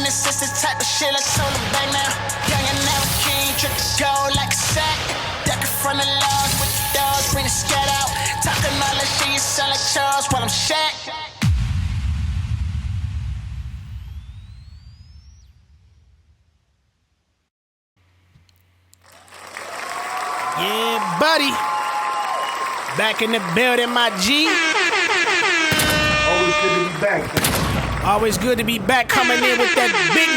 and assist the type of shit I told him back now. Young and never king, trip the gold like a sack. Ducking from the laws with the dogs, bring the scat out. Talking all that shit, you sound like Charles while I'm Shaq. Yeah, buddy. Back in the building, my G. Always good to be back. Always good to be back, coming in with that big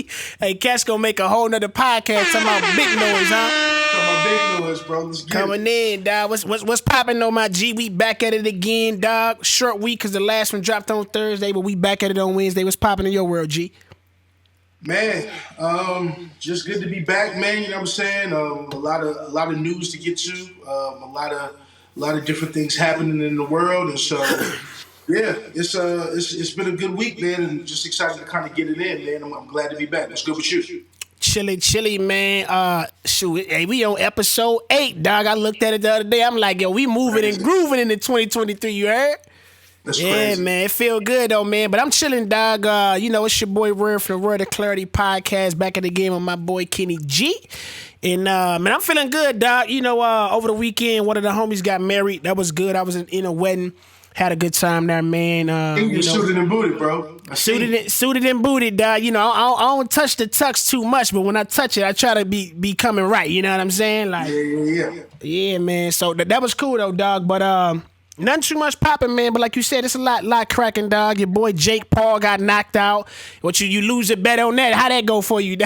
noise. Hey, Cat's gonna make a whole nother podcast talking about big noise, huh? Talking about big noise, bro. Let's get Coming in, dog. What's popping though, my G? We back at it again, dog. Short week because the last one dropped on Thursday, but we back at it on Wednesday. What's popping in your world, G? Man, just good to be back, man. You know what I'm saying? A lot of news to get to. A lot of different things happening in the world, and so yeah, it's been a good week, man, and just excited to kind of get it in, man. I'm glad to be back. What's good with you? Chilly, man. Shoot, hey, we on episode 8, dog. I looked at it the other day. I'm like, yo, we moving and grooving into 2023. You heard? That's yeah, crazy. Man, it feel good though, man. But I'm chilling, dog. You know, it's your boy Word from the Word of Klarity podcast. Back at the game with my boy Kenny G. And man, I'm feeling good, dog. You know, over the weekend, one of the homies got married. That was good. I was in a wedding. Had a good time there, man. You suited and booted, bro. Suited and booted, dog. You know, I don't touch the tux too much, but when I touch it, I try to be coming right. You know what I'm saying? Like, yeah, man. So that was cool though, dog. But nothing too much popping, man. But like you said, it's a lot cracking, dog. Your boy Jake Paul got knocked out. What you lose a bet on that? How that go for you?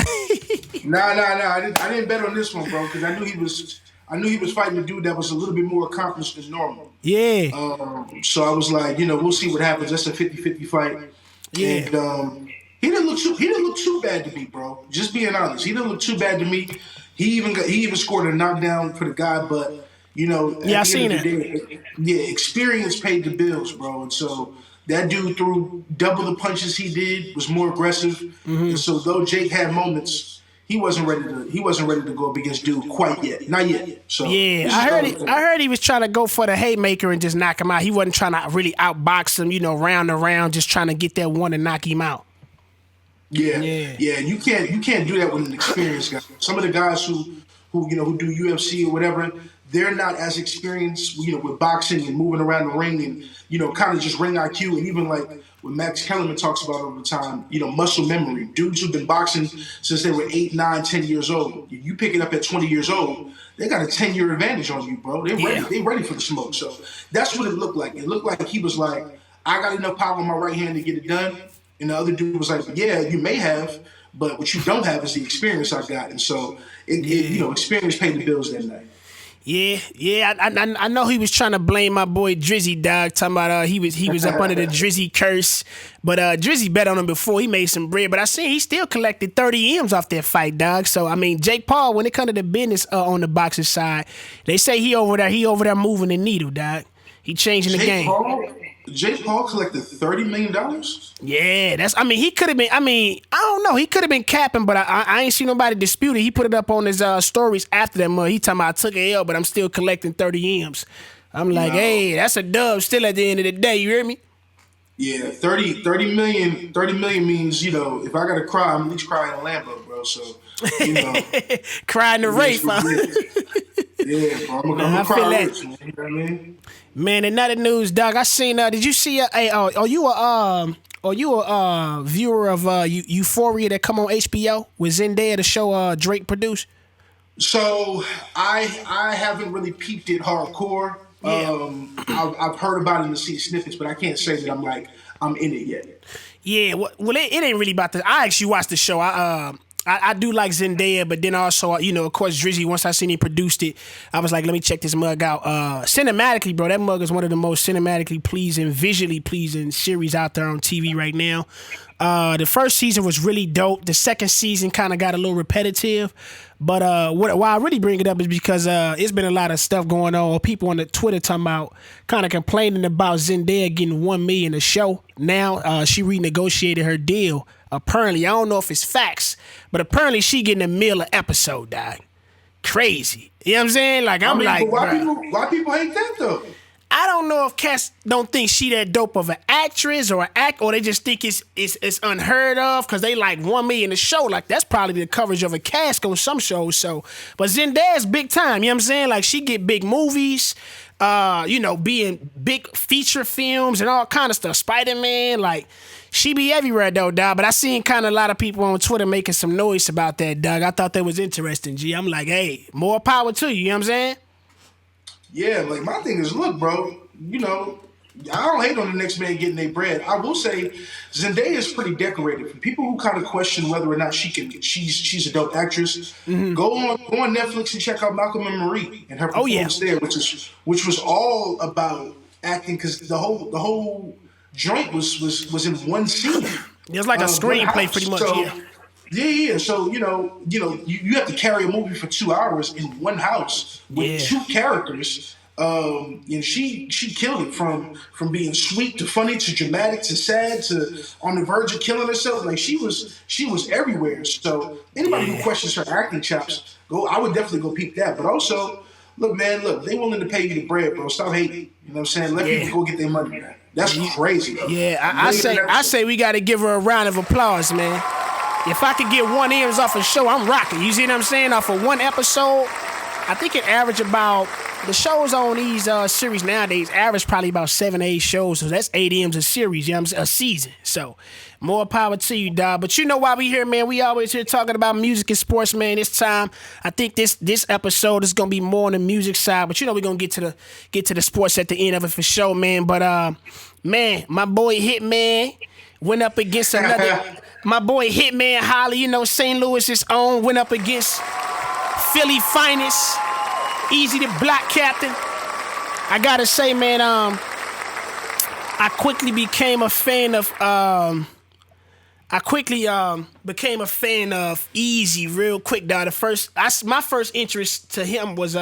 Nah. I didn't bet on this one, bro, because I knew he was fighting a dude that was a little bit more accomplished than normal. Yeah. So I was like, you know, we'll see what happens. That's a 50-50 fight. Yeah. And he didn't look too bad to me, bro. Just being honest, he didn't look too bad to me. He even scored a knockdown for the guy, but you know, yeah, I seen it. Experience paid the bills, bro. And so that dude threw double the punches he did, was more aggressive. Mm-hmm. And so though Jake had moments, he wasn't ready to go up against dude quite yet. Not yet. So yeah, I heard he was trying to go for the haymaker and just knock him out. He wasn't trying to really outbox him, you know, round and round, just trying to get that one and knock him out. Yeah. You can't do that with an experienced guy. Some of the guys who do UFC or whatever, they're not as experienced, you know, with boxing and moving around the ring and, you know, kind of just ring IQ. And even like what Max Kellerman talks about all the time, you know, muscle memory. Dudes who've been boxing since they were 8, 9, 10 years old. You pick it up at 20 years old, they got a 10-year advantage on you, bro. They're ready. They're ready for the smoke. So that's what it looked like. It looked like he was like, I got enough power on my right hand to get it done. And the other dude was like, yeah, you may have, but what you don't have is the experience I got. And so, experience paid the bills that night. Yeah, I know he was trying to blame my boy Drizzy, dog, talking about he was up under the Drizzy curse, but Drizzy bet on him before, he made some bread, but I seen he still collected 30 M's off that fight, dog. So I mean, Jake Paul, when it comes to the business on the boxing side, they say he over there moving the needle, dog. He changing the game. Jake Paul collected $30 million? Yeah, he could have been, I don't know. He could have been capping, but I ain't seen nobody dispute it. He put it up on his stories after that month. He talking about I took a L, but I'm still collecting 30 M's. I'm like, hey, that's a dub still at the end of the day. You hear me? Yeah, 30 million means, you know, if I got to cry, I'm at least crying in a Lambo, bro. So, you know. Crying the race, huh? Yeah, bro. I'm going to cry rich, man. You know what I mean? Man, in other news, dog, I seen. Did you see? Are you a viewer of Euphoria that come on HBO with Zendaya, the show Drake produced? So I haven't really peeped it hardcore. Yeah. I've heard about it and seen snippets, but I can't say that I'm in it yet. Yeah, well, it ain't really about the. I actually watched the show. I do like Zendaya, but then also, you know, of course, Drizzy, once I seen he produced it, I was like, let me check this mug out. Cinematically, bro, that mug is one of the most cinematically pleasing, visually pleasing series out there on TV right now. The first season was really dope. The second season kind of got a little repetitive. But why I really bring it up is because it's been a lot of stuff going on. People on the Twitter talking about, kind of complaining about Zendaya getting $1 million a show. Now she renegotiated her deal. Apparently, I don't know if it's facts, but apparently she getting $1 million an episode, dog. Crazy. You know what I'm saying? Like, why people hate that though? I don't know if cats don't think she that dope of an actress or an act, or they just think it's unheard of because they like 1 million a show. Like that's probably the coverage of a cast on some shows. So, but Zendaya's big time. You know what I'm saying? Like she get big movies, be in big feature films and all kind of stuff. Spider-Man, like she be everywhere though, dog. But I seen kind of a lot of people on Twitter making some noise about that, dog. I thought that was interesting. G, I'm like, hey, more power to you. You know what I'm saying? Yeah, like my thing is, look, bro, I don't hate on the next man getting their bread. I will say Zendaya is pretty decorated. For people who kind of question whether or not she's a dope actress, go on Netflix and check out Malcolm and Marie and her performance there, which was all about acting because the whole joint was in one scene. It was like a screenplay, pretty much. So, yeah. Yeah. So you have to carry a movie for 2 hours in one house with two characters. And she killed it from being sweet to funny to dramatic to sad to on the verge of killing herself. Like she was everywhere. So anybody who questions her acting chops, I would definitely go peep that. But also, look, they willing to pay you the bread, bro. Stop hating. You know what I'm saying? Let people go get their money, man. That's crazy. Yeah, I say we got to give her a round of applause, man. If I could get 1 ears off a show, I'm rocking. You see what I'm saying? Off of one episode, I think it average about, the shows on these series nowadays average probably about 7 to 8 shows. So that's 8 M's a series, you know what I'm saying? A season. So more power to you, dog. But you know why we here, man? We always here talking about music and sports, man. This time, I think this episode is gonna be more on the music side. But we're gonna get to the sports at the end of it for sure, man. But man, my boy Hitman went up against another. My boy Hitman HOLLA, St. Louis's own, went up against Philly finest, EAZY the Black Captain. I gotta say, man, I quickly became a fan of EAZY real quick, dog. My first interest to him was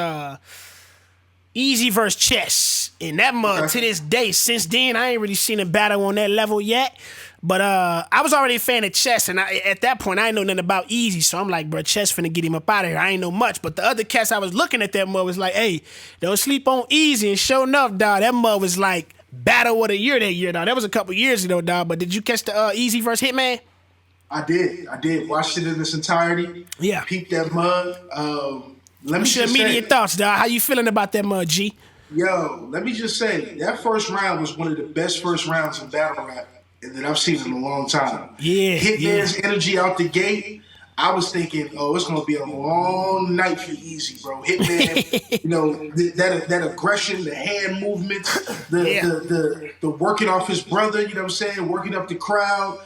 EAZY versus Chess, and that mug to this day. Since then, I ain't really seen a battle on that level yet. But I was already a fan of Chess, and at that point, I ain't know nothing about EAZY, so I'm like, bro, Chess finna get him up out of here. I ain't know much, but the other cats I was looking at that mug was like, hey, don't sleep on EAZY, and sure enough, dog, that mug was like battle of the year that year, dog. That was a couple years ago, dog, but did you catch the EAZY versus Hitman? I did. Watched it in its entirety. Yeah. Peeped that mug. Let me What's your immediate thoughts, dog? How you feeling about that mug, G? Yo, let me just say, that first round was one of the best first rounds in battle rap that I've seen in a long time. Yeah. Hitman's energy out the gate, I was thinking, it's going to be a long night for EAZY, bro. Hitman, that aggression, the hand movements, the working off his brother, you know what I'm saying, working up the crowd.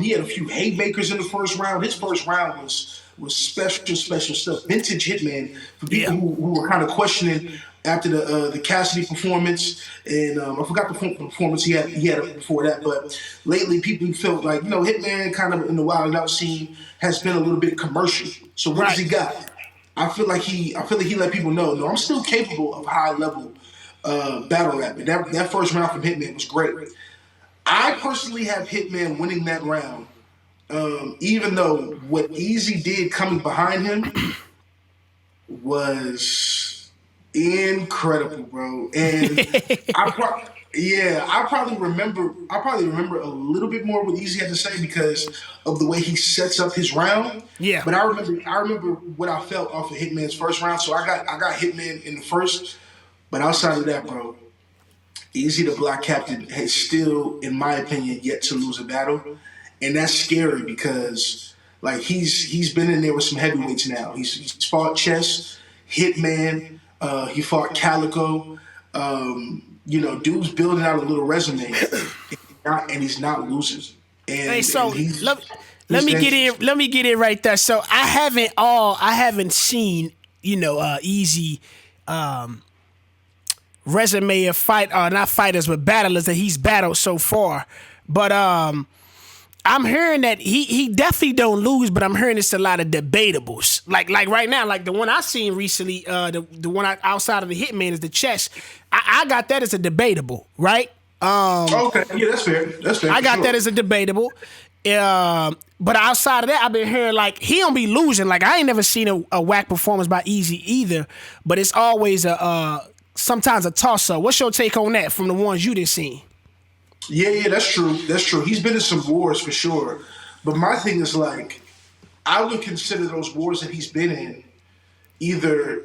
He had a few haymakers in the first round. His first round was special stuff. Vintage Hitman, for people who were kind of questioning after the Cassidy performance, and I forgot the performance he had before that. But lately, people felt like Hitman kind of in the Wild 'N Out scene has been a little bit commercial. So what does he got? I feel like he let people know, no, I'm still capable of high level battle rap. And that first round from Hitman was great. I personally have Hitman winning that round, even though what EAZY did coming behind him was incredible, bro. And I probably remember a little bit more what EAZY had to say because of the way he sets up his round. Yeah. But I remember what I felt off of Hitman's first round. So I got Hitman in the first. But outside of that, bro, EAZY the Black Captain has still, in my opinion, yet to lose a battle. And that's scary because like he's been in there with some heavyweights now. He's fought Chess, Hitman, he fought Calico. Dude's building out a little resume, and he's not losing. Hey, so let me get in right there. So I haven't seen EAZY resume of fight, not fighters, but battlers that he's battled so far. But I'm hearing that he definitely don't lose, but I'm hearing it's a lot of debatables. Like right now, like the one I seen recently, the one outside of the Hitman is the Chess. I got that as a debatable, right? Okay, yeah, that's fair. I got that as a debatable. But outside of that, I've been hearing like he don't be losing. Like I ain't never seen a whack performance by EAZY either. But it's always sometimes a toss-up. What's your take on that from the ones you didn't see? Yeah, that's true. That's true. He's been in some wars for sure. But my thing is like, I would consider those wars that he's been in either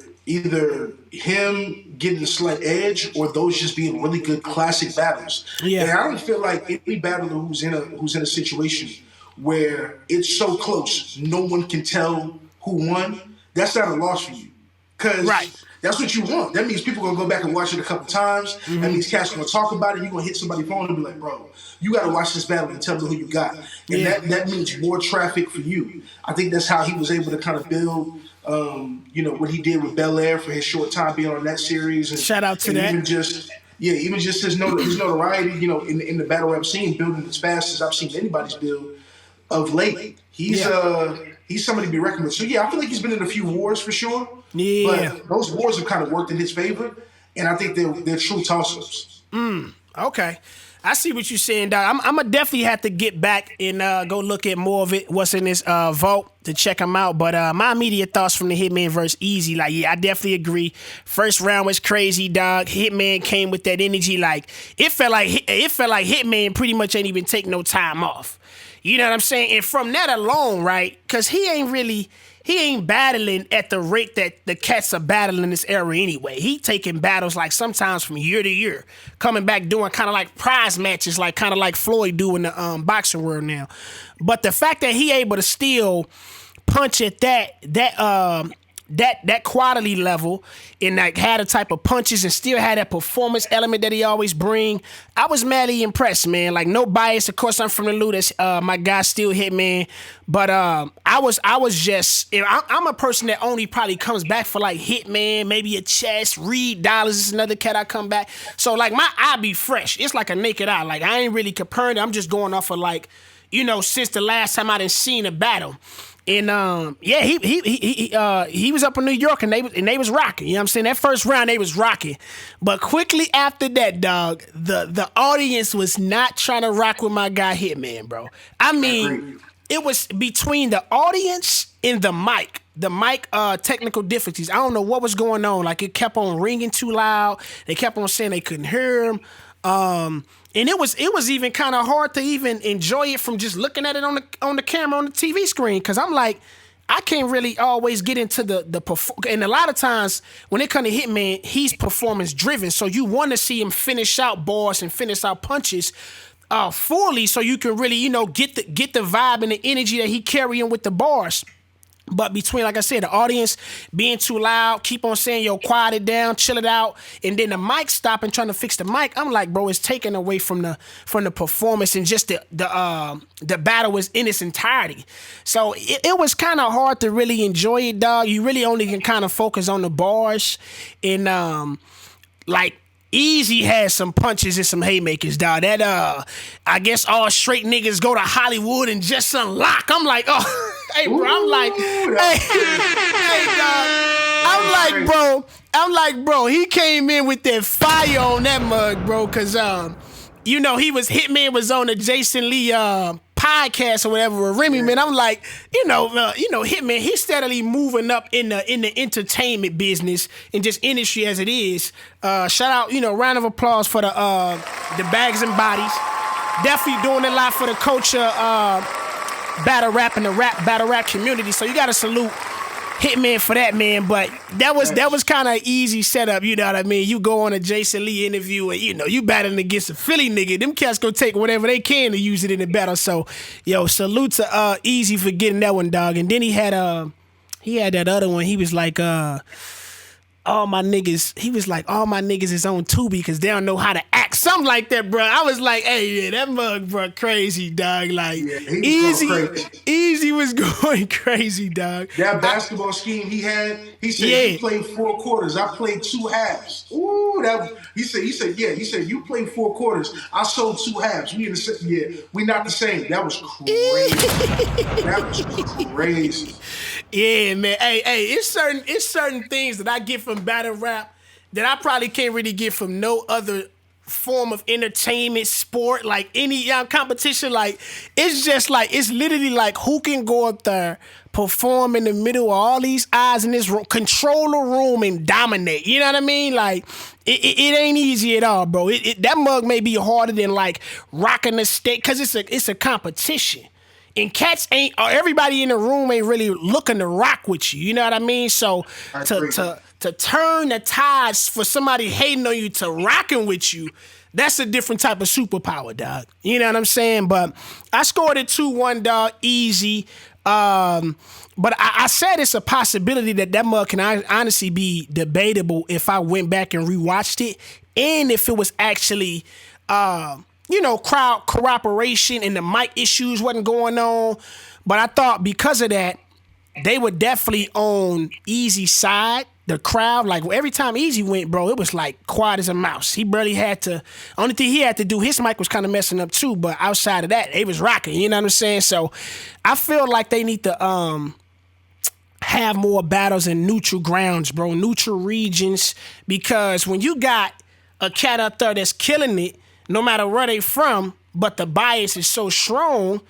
him getting a slight edge or those just being really good classic battles. Yeah. And I don't feel like any battler who's in a situation where it's so close, no one can tell who won. That's not a loss for you, because that's what you want. That means people are gonna go back and watch it a couple times. Mm-hmm. That means cats gonna talk about it. You're gonna hit somebody's phone and be like, "Bro, you got to watch this battle and tell me who you got." And that means more traffic for you. I think that's how he was able to kind of build. What he did with Belair for his short time being on that series. And, shout out to that. Even just his notoriety, in the battle rap scene, building as fast as I've seen anybody's build of late. He's somebody to be reckoned with. So yeah, I feel like he's been in a few wars for sure. Yeah. But those wars have kind of worked in his favor, and I think they're true toss-ups. Okay. I see what you're saying, dog. I'm gonna definitely have to get back and go look at more of it, what's in this vault, to check them out. But my immediate thoughts from the Hitman versus EAZY, like, yeah, I definitely agree. First round was crazy, dog. Hitman came with that energy, like it felt like Hitman pretty much ain't even take no time off. You know what I'm saying? And from that alone, right? Because he ain't battling at the rate that the cats are battling this era anyway. He taking battles like sometimes from year to year, coming back doing kind of like prize matches, like kind of like Floyd do in the boxing world now. But the fact that he able to still punch at that quality level and like had a type of punches and still had that performance element that he always bring, I was madly impressed, man. Like, no bias. Of course, I'm from the Loot. My guy still Hitman. But I was just, I'm a person that only probably comes back for like Hitman, maybe a Chess, Reed, Dollars is another cat I come back. So like my eye be fresh. It's like a naked eye. Like I ain't really comparing it. I'm just going off of like, since the last time I done seen a battle. And he was up in New York and they was rocking. You know what I'm saying? That first round they was rocking. But quickly after that, dog, the audience was not trying to rock with my guy Hitman, bro. I mean, it was between the audience and the mic. The mic technical difficulties. I don't know what was going on. Like, it kept on ringing too loud. They kept on saying they couldn't hear him. And it was even kind of hard to even enjoy it from just looking at it on the camera on the TV screen, because I'm like, I can't really always get into the and a lot of times when it comes to Hitman, he's performance driven, so you want to see him finish out bars and finish out punches fully, so you can really get the vibe and the energy that he carrying with the bars. But between, like I said, the audience being too loud, keep on saying, yo, quiet it down, chill it out, and then the mic stopping, trying to fix the mic, I'm like, bro, it's taken away from the performance, and just the battle was in its entirety. So it was kind of hard to really enjoy it, dog. You really only can kind of focus on the bars, and like, EAZY has some punches and some haymakers, dog. That I guess all straight niggas go to Hollywood and just unlock. I'm like, oh, hey, bro. I'm like, hey, dog. I'm like, bro. He came in with that fire on that mug, bro. Cause Hitman was on the Jason Lee podcast or whatever with Remy, man. I'm like, Hitman, he's steadily moving up in the entertainment business and just industry as it is. Shout out, round of applause for the Bags and Bodies. Definitely doing a lot for the culture, battle rap and the battle rap community. So you gotta salute Hitman for that, man. But that was kind of easy setup, you know what I mean? You go on a Jason Lee interview and you battling against a Philly nigga. Them cats gonna take whatever they can to use it in the battle. So salute to EAZY for getting that one, dog. And then he had that other one. He was like all my niggas is on Tubi because they don't know how to act. Something like that, bro. I was like, hey, that mug, bro, crazy, dog. Like, EAZY was going crazy, dog. That basketball scheme he had, he said he played 4 quarters. I played 2 halves. Ooh, he said, you played 4 quarters. I sold 2 halves. We not the same. That was crazy. Yeah, man. Hey, it's certain things that I get from battle rap that I probably can't really get from no other form of entertainment, sport, like any competition, like it's just like it's literally like who can go up there, perform in the middle of all these eyes in this room, control the room and dominate. You know what I mean? Like it ain't easy at all, bro. That mug may be harder than like rocking the stage because it's a competition. And cats ain't, or everybody in the room ain't really looking to rock with you. You know what I mean? So to turn the tides for somebody hating on you to rocking with you, that's a different type of superpower, dog. You know what I'm saying? But I scored it 2-1, dog, easy. But I said it's a possibility that mug can honestly be debatable if I went back and rewatched it, and if it was actually crowd cooperation and the mic issues wasn't going on. But I thought because of that, they were definitely on EAZY's side. The crowd, like every time EAZY went, bro, it was like quiet as a mouse. He barely had to. Only thing he had to do, his mic was kind of messing up too. But outside of that, it was rocking. You know what I'm saying? So I feel like they need to have more battles in neutral grounds, bro, neutral regions, because when you got a cat out there that's killing it, no matter where they from, but the bias is so strong,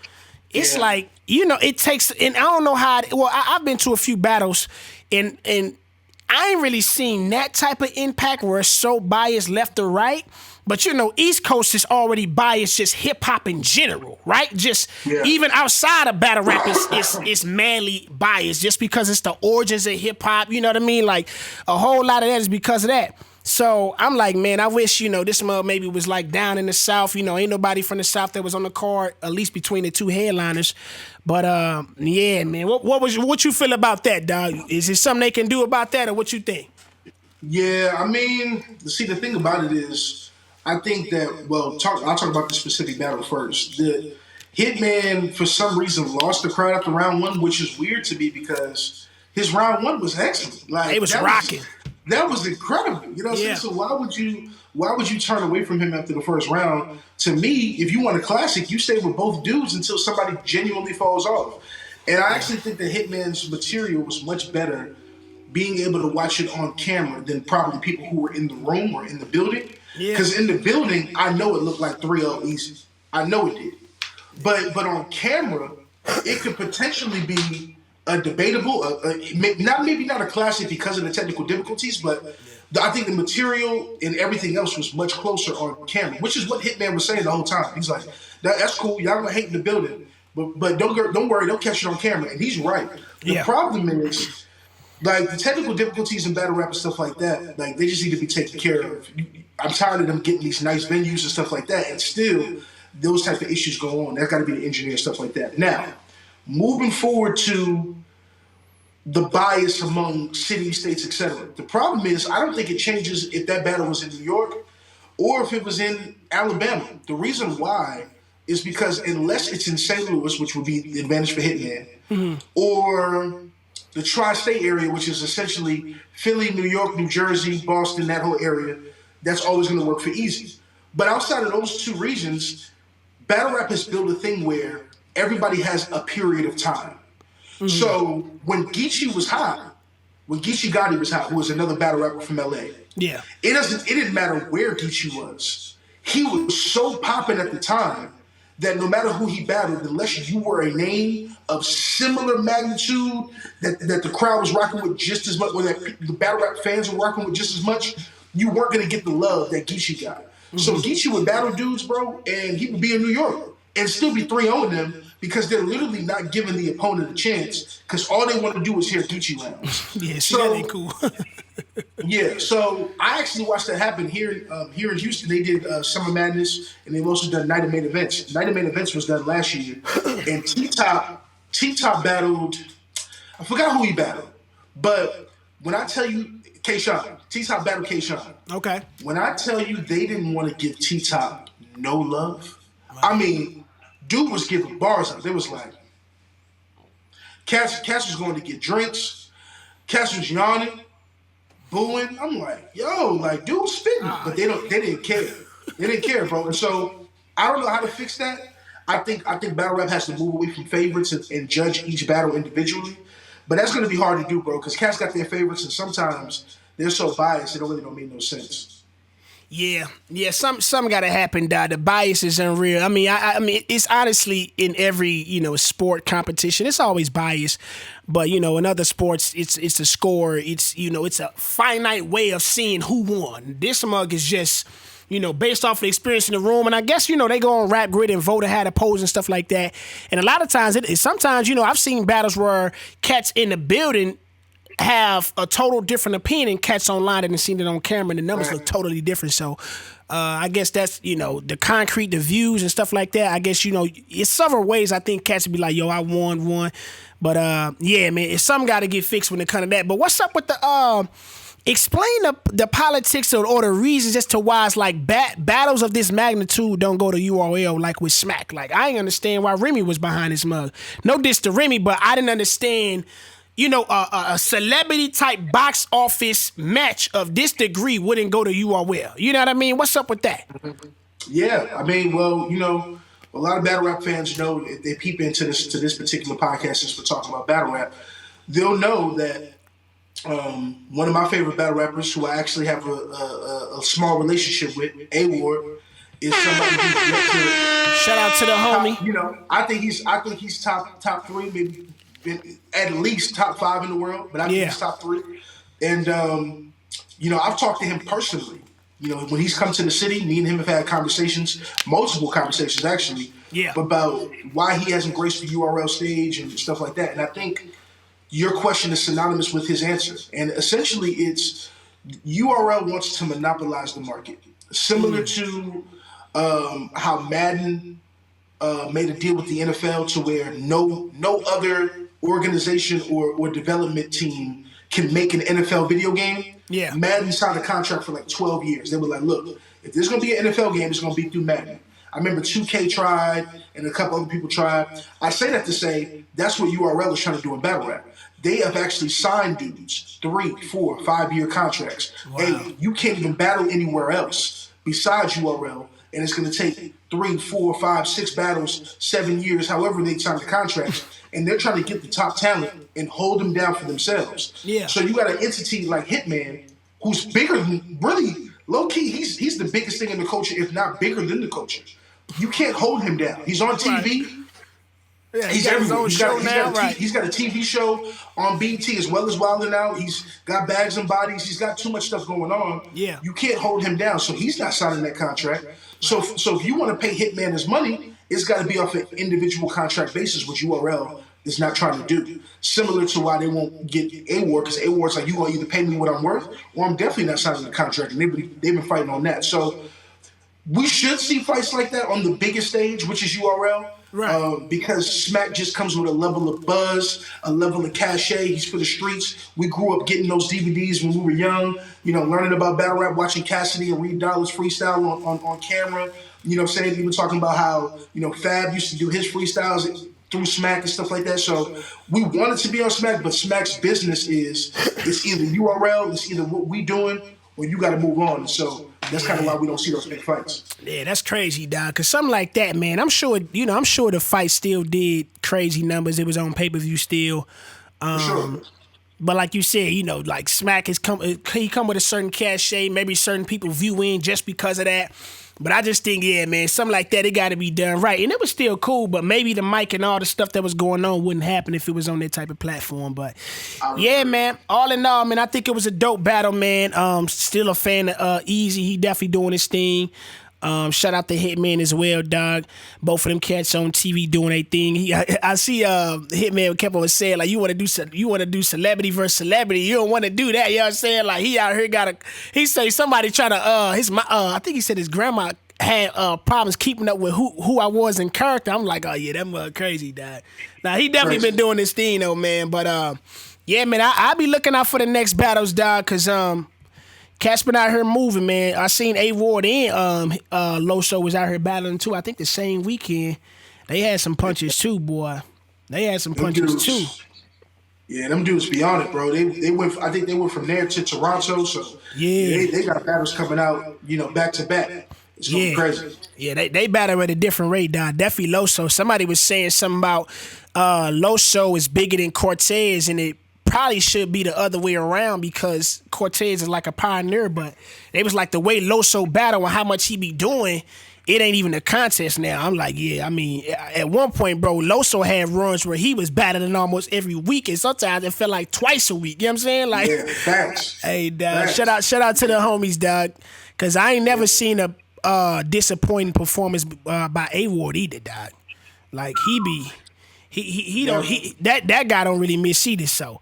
it's like, it takes, and I don't know how, I've been to a few battles, and I ain't really seen that type of impact where it's so biased left or right, but East Coast is already biased just hip-hop in general, right? Just even outside of battle rap, it's manly biased just because it's the origins of hip-hop, you know what I mean? Like, a whole lot of that is because of that. So I'm like, man, I wish, this mug maybe was like down in the South. Ain't nobody from the South that was on the card, at least between the two headliners. But yeah, man, what you feel about that, dog? Is it something they can do about that, or what you think? Yeah, I mean, see, the thing about it is, I think that, I'll talk about the specific battle first. The Hitman, for some reason, lost the crowd after round one, which is weird to me because his round one was excellent. Like, it was rocking. That was incredible. You know what I'm saying? So why would you turn away from him after the first round? To me, if you want a classic, you stay with both dudes until somebody genuinely falls off. And I actually think that Hitman's material was much better being able to watch it on camera than probably people who were in the room or in the building. Because in the building, I know it looked like 3-0 EAZY. I know it did. But on camera, it could potentially be a debatable, maybe not a classic because of the technical difficulties, but I think the material and everything else was much closer on camera, which is what Hitman was saying the whole time. He's like, that's cool, y'all gonna hate in the building, but don't worry, they'll catch it on camera. And he's right. The problem is, like, the technical difficulties in battle rap and stuff like that, like, they just need to be taken care of. I'm tired of them getting these nice venues and stuff like that, and still those type of issues go on. That's got to be the engineer and stuff like that. Now, moving forward to the bias among cities, states, etc. The problem is, I don't think it changes if that battle was in New York or if it was in Alabama. The reason why is because unless it's in St. Louis, which would be the advantage for Hitman, or the tri-state area, which is essentially Philly, New York, New Jersey, Boston, that whole area, that's always going to work for EAZY. But outside of those two regions, battle rap has built a thing where everybody has a period of time. So when Geechee was hot, when Geechee Gotti was hot, who was another battle rapper from LA, it didn't matter where Geechee was. He was so popping at the time that no matter who he battled, unless you were a name of similar magnitude that the crowd was rocking with just as much, or that the battle rap fans were rocking with just as much, you weren't going to get the love that Geechee got. So Geechee would battle dudes, bro, and he would be in New York and still be 3-0 them because they're literally not giving the opponent a chance because all they want to do is hear Geechee rounds. Yeah, so that ain't cool. So I actually watched that happen here in Houston. They did Summer Madness, and they've also done Night of Main Events. Night of Main Events was done last year, and T-Top battled, I forgot who he battled, but when I tell you, K-Shine, T-Top battled K-Shine. Okay. When I tell you they didn't want to give T-Top no love, I mean, dude was giving bars up. They was like, Cass was going to get drinks. Cass was yawning, booing. I'm like, yo, like, dude spitting. But they didn't care. They didn't care, bro. And so I don't know how to fix that. I think battle rap has to move away from favorites and judge each battle individually. But that's going to be hard to do, bro, because Cass got their favorites, and sometimes they're so biased, it really don't make no sense. Yeah. Some got to happen, dog. The bias is unreal. I mean, it's honestly in every sport competition, it's always bias. But in other sports, it's a score. It's it's a finite way of seeing who won. This mug is just based off the experience in the room. And I guess, they go on Rap Grid and vote and had a polls and stuff like that. And a lot of times, sometimes, I've seen battles where cats in the building have a total different opinion and cats online and seen it on camera and the numbers look totally different. So I guess that's, the concrete, the views and stuff like that. I guess, it's several ways I think cats would be like, yo, I won one. But yeah, man, it's something got to get fixed when it comes to that. But what's up with the explain the politics or the reasons as to why it's like battles of this magnitude don't go to URL like with Smack. Like, I ain't understand why Remy was behind this mug. No diss to Remy, but I didn't understand, a celebrity type box office match of this degree wouldn't go to URL. You know what I mean? What's up with that? Yeah, I mean, well, a lot of battle rap fans know if they peep into this particular podcast since we're talking about battle rap, they'll know that one of my favorite battle rappers who I actually have a small relationship with, A-Ward, is somebody who's yet to shout out to the homie. I think he's top three, maybe at least top 5 in the world, but I think he's top 3. And I've talked to him personally. When he's come to the city, me and him have had conversations, multiple conversations actually, about why he hasn't graced the URL stage and stuff like that. And I think your question is synonymous with his answer. And essentially it's URL wants to monopolize the market. Similar to how Madden made a deal with the NFL to where no other organization or development team can make an NFL video game. Yeah. Madden signed a contract for like 12 years. They were like, look, if there's going to be an NFL game, it's going to be through Madden. I remember 2K tried and a couple other people tried. I say that to say that's what URL is trying to do in battle rap. They have actually signed dudes 3, 4, 5-year contracts. Wow. Hey, you can't even battle anywhere else besides URL, and it's going to take 3, 4, 5, 6 battles, 7 years, however they sign the contracts, and they're trying to get the top talent and hold them down for themselves. Yeah. So you got an entity like Hitman, who's bigger than, really, low-key, he's the biggest thing in the culture, if not bigger than the culture. You can't hold him down. He's on TV. Right. Yeah, he's got his own show now, right? He's got a TV show on BT as well as Wild 'N Out. He's got Bags and Bodies. He's got too much stuff going on. Yeah. You can't hold him down, so he's not signing that contract. So if you want to pay Hitman his money, it's got to be off an individual contract basis, which URL is not trying to do. Similar to why they won't get A-Ward, because A-Ward's like, you going to either pay me what I'm worth, or I'm definitely not signing the contract. And they've been fighting on that. So we should see fights like that on the biggest stage, which is URL. Right. Because Smack just comes with a level of buzz, a level of cachet. He's for the streets. We grew up getting those DVDs when we were young, learning about battle rap, watching Cassidy and Reed Dolla's freestyle on camera. You know what I'm saying? Even talking about how, Fab used to do his freestyles through Smack and stuff like that. So we wanted to be on Smack, but Smack's business is, it's either URL, it's either what we doing, or you got to move on. So that's kind of why we don't see those big fights. Yeah, that's crazy, dog. Because something like that, man, I'm sure the fight still did crazy numbers. It was on pay-per-view still. For sure. But like you said, like Smack he come with a certain cachet. Maybe certain people view in just because of that. But I just think, yeah, man, something like that, it got to be done right. And it was still cool, but maybe the mic and all the stuff that was going on wouldn't happen if it was on that type of platform. But yeah, man, all in all, man, I think it was a dope battle, man. Still a fan of EAZY. He definitely doing his thing. Shout out to Hitman as well, dog. Both of them cats on TV doing their thing. I see Hitman kept on saying, like, you want to do celebrity versus celebrity. You don't want to do that. You know what I'm saying? Like, he out here he say somebody trying to I think he said his grandma had problems keeping up with who I was in character. I'm like, oh yeah, that mug crazy, dog. Now he definitely been doing this thing though, man. But yeah, man, I'll be looking out for the next battles, dog, cause Cat's been out here moving, man. I seen A-Ward and Loso was out here battling too. I think the same weekend. They had some punches too, boy. They had some punches too. Yeah, them dudes be on it, bro. They went. I think they went from there to Toronto. So yeah, they got battles coming out, back to back. It's gonna be crazy. Yeah, they battle at a different rate, dog. Definitely Loso. Somebody was saying something about Loso is bigger than Cortez, and it probably should be the other way around because Cortez is like a pioneer, but it was like the way Loso battle and how much he be doing, it ain't even a contest now. I'm like, yeah, I mean, at one point, bro, Loso had runs where he was battling almost every week, and sometimes it felt like twice a week. You know what I'm saying? Like, yeah, facts. Hey, dog, Facts. shout out to the homies, dog, because I ain't never seen a disappointing performance by A-Ward either, dog. Like, that guy don't really miss either, so.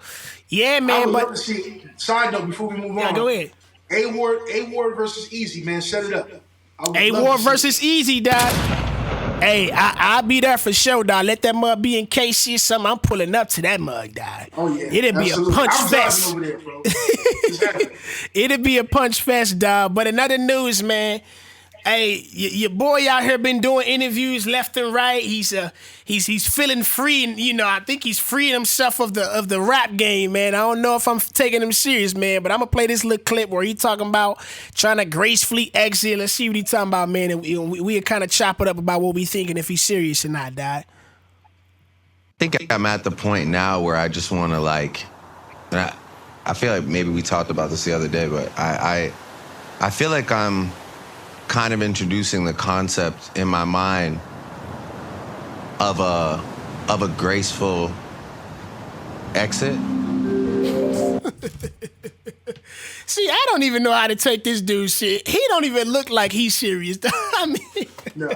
Yeah, man, I would but love to see. Side note before we move on. go ahead. A-Ward versus EAZY, man. Set it up. A-Ward versus EAZY, dog. Hey, I'll be there for sure, dog. Let that mug be in KC or something. I'm pulling up to that mug, dog. Oh yeah, it'll be absolutely. a punch I'm fest. driving over there, bro. Exactly. It'll be a punch fest, dog. But in other news, man. Hey, your boy out here been doing interviews left and right. He's feeling free, and I think he's freeing himself of the rap game, man. I don't know if I'm taking him serious, man, but I'm gonna play this little clip where he talking about trying to gracefully exit. Let's see what he talking about, man. And we kind of chop it up about what we thinking if he's serious or not, dog. I think I'm at the point now where I just want to I feel like maybe we talked about this the other day, but I feel like I'm kind of introducing the concept in my mind of a graceful exit. See, I don't even know how to take this dude shit. He don't even look like he's serious. I mean, No.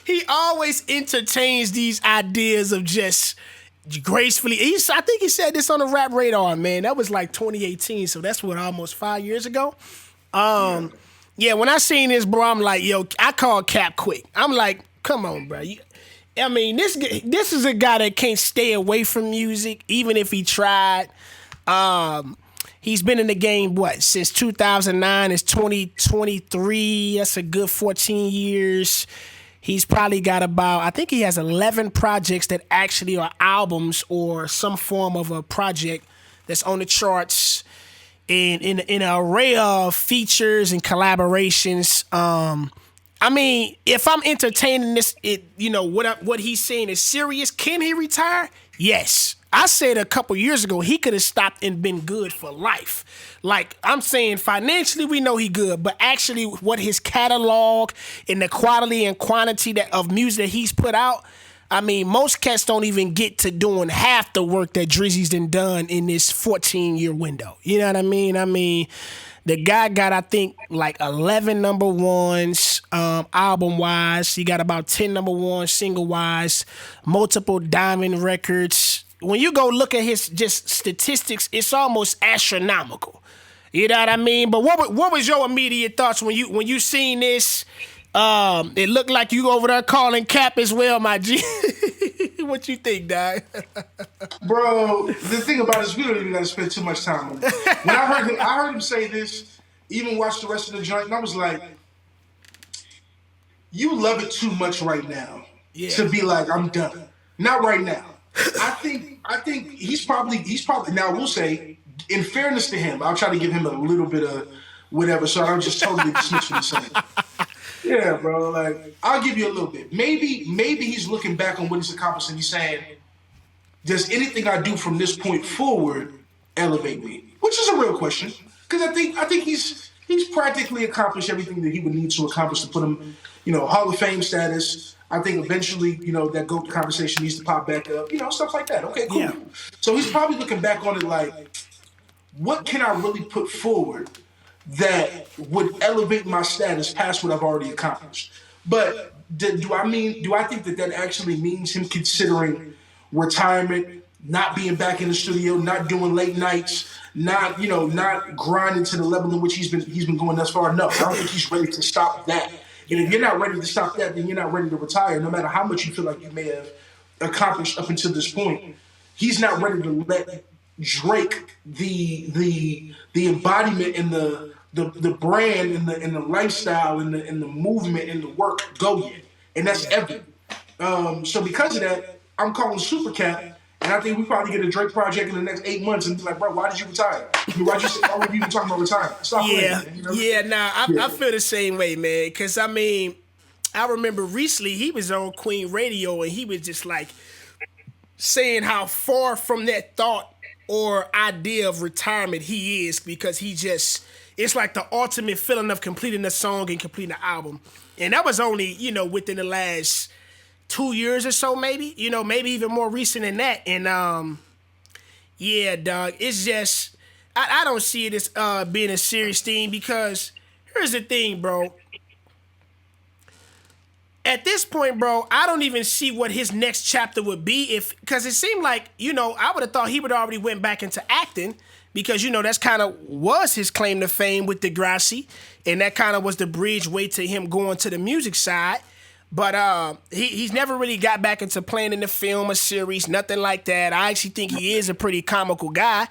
He always entertains these ideas of just gracefully. I think he said this on the Rap Radar, man. That was like 2018, so that's almost 5 years ago. Yeah, when I seen this, bro, I'm like, yo, I called Cap quick. I'm like, come on, bro. I mean, this is a guy that can't stay away from music, even if he tried. He's been in the game, since 2009. It's 2023. That's a good 14 years. He's probably got I think he has 11 projects that actually are albums or some form of a project that's on the charts. In an array of features and collaborations. I mean, if I'm entertaining this, what he's saying is serious. Can he retire? Yes. I said a couple years ago he could have stopped and been good for life. Like, I'm saying financially we know he good, but actually what his catalog and the quality and quantity of music that he's put out, I mean, most cats don't even get to doing half the work that Drizzy's done in this 14-year window. You know what I mean? I mean, the guy got, I think, like 11 number ones album-wise. He got about 10 number ones single-wise, multiple diamond records. When you go look at his just statistics, it's almost astronomical. You know what I mean? But what was your immediate thoughts when you seen this? It looked like you over there calling Cap as well, my G. What you think, dog? Bro, the thing about it is we don't even got to spend too much time on it. When I heard him say this, even watched the rest of the joint, and I was like, you love it too much right now to be like, I'm done. Not right now. I think he's probably now I will say, in fairness to him, I'll try to give him a little bit of whatever, so I don't just totally dismiss what he's saying. Yeah, bro. Like, I'll give you a little bit. Maybe he's looking back on what he's accomplished and he's saying, does anything I do from this point forward elevate me? Which is a real question. Because I think he's practically accomplished everything that he would need to accomplish to put him, Hall of Fame status. I think eventually, that GOAT conversation needs to pop back up. Stuff like that. Okay, cool. Yeah. So he's probably looking back on it like, what can I really put forward that would elevate my status past what I've already accomplished? But do I think that actually means him considering retirement, not being back in the studio, not doing late nights, not grinding to the level in which he's been going thus far? No, I don't think he's ready to stop that. And if you're not ready to stop that, then you're not ready to retire, no matter how much you feel like you may have accomplished up until this point. He's not ready to let Drake, the embodiment and the brand and the lifestyle and the movement and the work go yet. And that's evident. So because of that, I'm calling Super Cat, and I think we probably get a Drake project in the next 8 months and be like, bro, why did you retire? Why were you even talking about retirement? Stop playing, I feel the same way, man. Because, I mean, I remember recently he was on Queen Radio and he was just like saying how far from that thought or idea of retirement he is, because it's like the ultimate feeling of completing a song and completing an album. And that was only, within the last 2 years or so, maybe, maybe even more recent than that. And yeah, dog, it's just, I don't see it as being a serious thing, because here's the thing, bro. At this point, bro, I don't even see what his next chapter would be, because it seemed like, I would have thought he would already went back into acting, because, that's kind of was his claim to fame with Degrassi, and that kind of was the bridge way to him going to the music side. But he's never really got back into playing in the film or series, nothing like that. I actually think he is a pretty comical guy,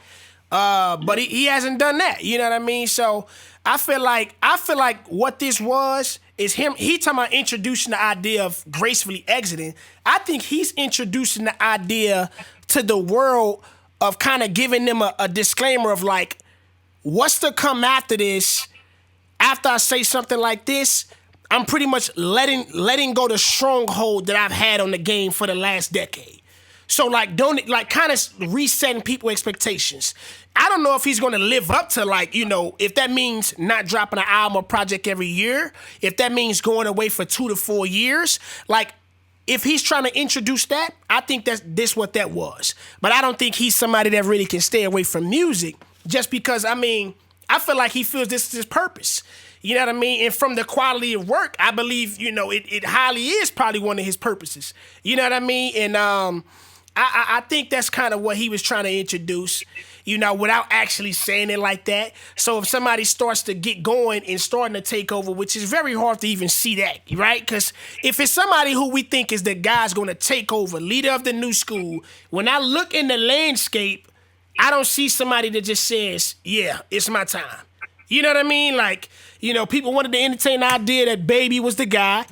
but he hasn't done that. You know what I mean? So I feel like what this was is him. He talking about introducing the idea of gracefully exiting. I think he's introducing the idea to the world of kind of giving them a disclaimer of like, what's to come after this? After I say something like this, I'm pretty much letting go the stronghold that I've had on the game for the last decade. So kind of resetting people expectations. I don't know if he's going to live up to if that means not dropping an album or project every year, if that means going away for 2 to 4 years. If he's trying to introduce that, I think that's what that was. But I don't think he's somebody that really can stay away from music, just because, I feel like he feels this is his purpose. You know what I mean? And from the quality of work, I believe, it highly is probably one of his purposes. You know what I mean? And I think that's kind of what he was trying to introduce, without actually saying it like that. So if somebody starts to get going and starting to take over, which is very hard to even see that, right? Because if it's somebody who we think is the guy's going to take over, leader of the new school, when I look in the landscape, I don't see somebody that just says, yeah, it's my time. You know what I mean? People wanted to entertain the idea that Baby was the guy.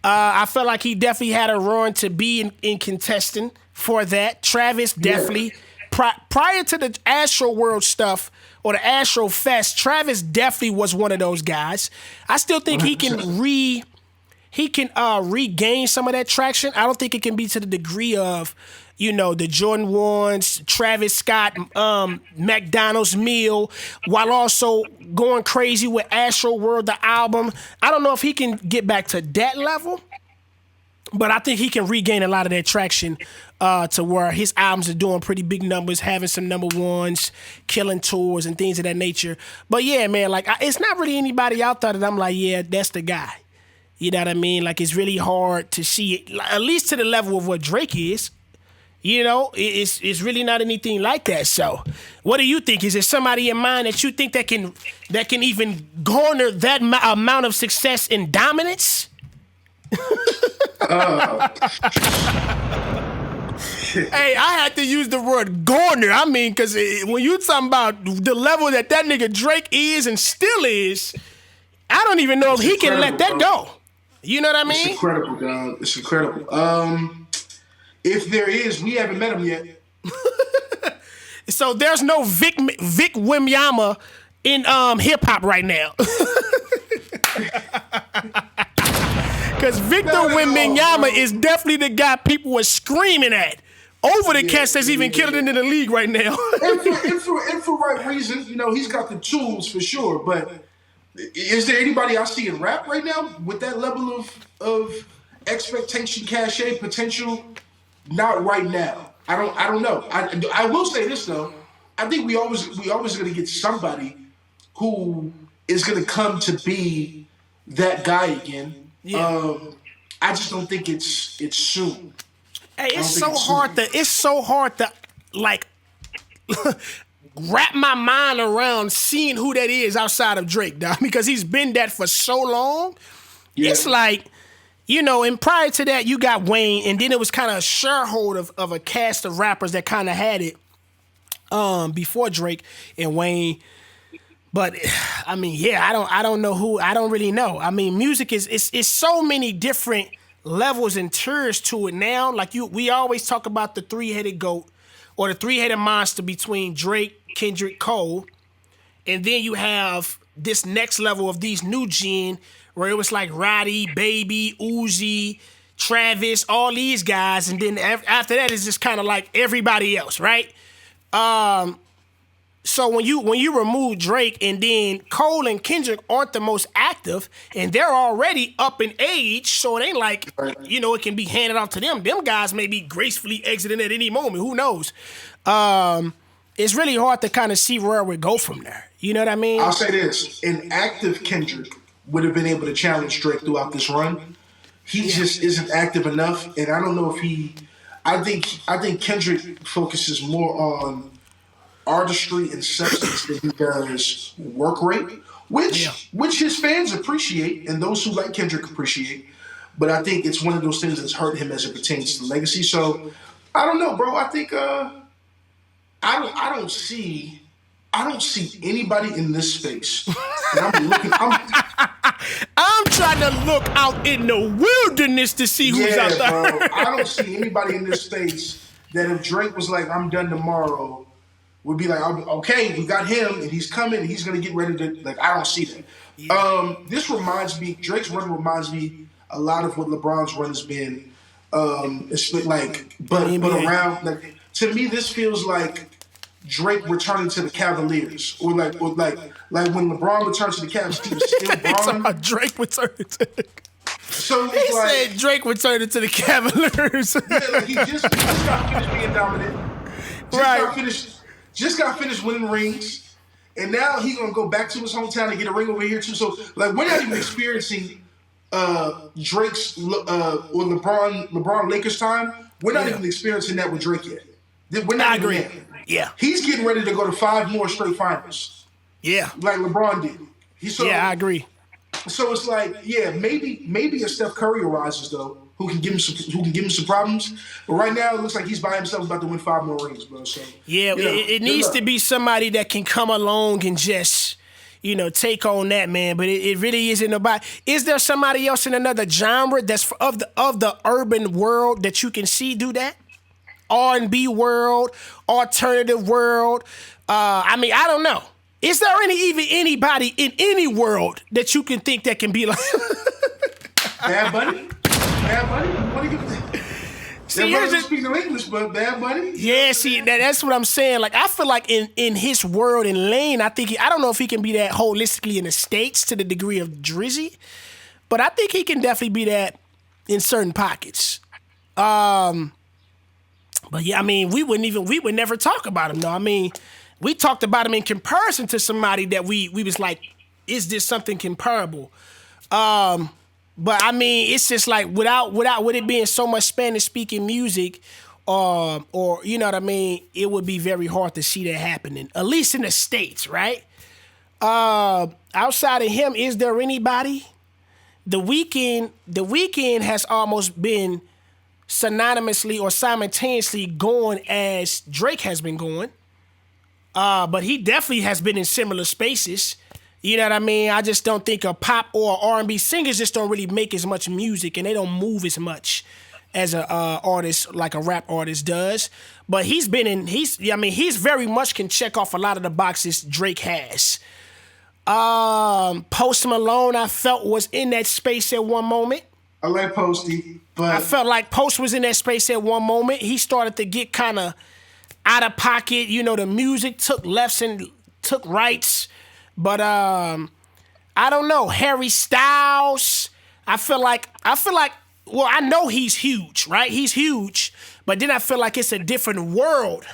I felt like he definitely had a run to be in contesting for that. Travis definitely. Yeah. Prior to the Astro World stuff or the Astro Fest, Travis definitely was one of those guys. I still think he can regain some of that traction. I don't think it can be to the degree of, the Jordan 1s, Travis Scott, McDonald's meal, while also going crazy with Astro World, the album. I don't know if he can get back to that level, but I think he can regain a lot of that traction to where his albums are doing pretty big numbers, having some number ones, killing tours and things of that nature. But yeah, man, it's not really anybody out there that I'm like, yeah, that's the guy. You know what I mean? It's really hard to see it, at least to the level of what Drake is. It's really not anything like that. So, what do you think? Is there somebody in mind that you think that can even garner that amount of success and dominance? Hey, I had to use the word garner. Because when you talking about the level that nigga Drake is and still is, I don't even know if he can let that go. You know what I mean? It's incredible, dog. It's incredible. If there is, we haven't met him yet. So there's no Vic Wembanyama in hip hop right now. Because Victor Wembanyama is definitely the guy people were screaming at over the cats that's even killing it in the league right now. and for right reason, he's got the tools for sure. But is there anybody I see in rap right now with that level of expectation, cachet, potential? Not right now. I don't know. I will say this though. I think we always going to get somebody who is going to come to be that guy again. Yeah. I just don't think it's soon. Hey, it's so hard to wrap my mind around seeing who that is outside of Drake, dog, because he's been that for so long. Yeah. It's and prior to that, you got Wayne, and then it was kind of a sharehold of a cast of rappers that kind of had it before Drake and Wayne. But I don't know who. I don't really know. Music is so many different levels and tiers to it now. We always talk about the three-headed goat or the three-headed monster between Drake, Kendrick, Cole, and then you have this next level of these new gen, where it was like Roddy, Baby, EAZY, Travis, all these guys, and then after that it's just kind of like everybody else, right? So when you remove Drake and then Cole and Kendrick aren't the most active and they're already up in age, so it ain't like, it can be handed off to them. Them guys may be gracefully exiting at any moment. Who knows? It's really hard to kind of see where we go from there. You know what I mean? I'll say this. An active Kendrick would have been able to challenge Drake throughout this run. He just isn't active enough, and I don't know if I think Kendrick focuses more on artistry and substance than he does work rate, which his fans appreciate and those who like Kendrick appreciate. But I think it's one of those things that's hurt him as it pertains to legacy. So I don't know, bro. I think I don't see anybody in this space. And I'm trying to look out in the wilderness to see who's out there. Bro, I don't see anybody in this space that if Drake was like, I'm done tomorrow, would be like, okay, we got him, and he's coming, and he's going to get ready to, like, I don't see that. Yeah. This reminds me, Drake's run reminds me a lot of what LeBron's run has been. It's like, but around, like, to me, this feels like Drake returning to the Cavaliers, or like when LeBron returned to the Cavs, he was still balling. Drake returning to the So he said Drake returning to the Cavaliers. Yeah, like he just got finished being dominant. Just got finished winning rings, and now he's gonna go back to his hometown and get a ring over here too. So like we're not even experiencing Drake's or LeBron Lakers time. We're not even experiencing that with Drake yet. We're not I agree. Yeah, he's getting ready to go to 5 more straight finals. Yeah, like LeBron did. I agree. So it's like, maybe a Steph Curry arises though, who can give him some problems. But right now, it looks like he's by himself about to win 5 more rings, bro. So it needs to be somebody that can come along and just take on that, man. But it really isn't nobody. Is there somebody else in another genre that's of the urban world that you can see do that? R&B world, alternative world. I don't know. Is there anybody in any world that you can think that can be like Bad Bunny? What do you think? See, here's it. Speak no English, but Bad Bunny? Yeah, see, that's what I'm saying. Like, I feel like in his world and lane, I don't know if he can be that holistically in the States to the degree of Drizzy, but I think he can definitely be that in certain pockets. But yeah, we would never talk about him though. We talked about him in comparison to somebody that we was like, is this something comparable? But it's just like without with it being so much Spanish speaking music, or you know what I mean, it would be very hard to see that happening, at least in the States, right? Outside of him, is there anybody? The Weeknd has almost been synonymously or simultaneously going as Drake has been going. But he definitely has been in similar spaces. You know what I mean? I just don't think a pop or R&B singers just don't really make as much music and they don't move as much as a artist like a rap artist does. But he's very much can check off a lot of the boxes Drake has. Post Malone, I felt was in that space at one moment. I like Posty, but I felt like Post was in that space at one moment. He started to get kind of out of pocket. The music took lefts and took rights. But I don't know. Harry Styles, I feel like well, I know he's huge, right? He's huge, but then I feel like it's a different world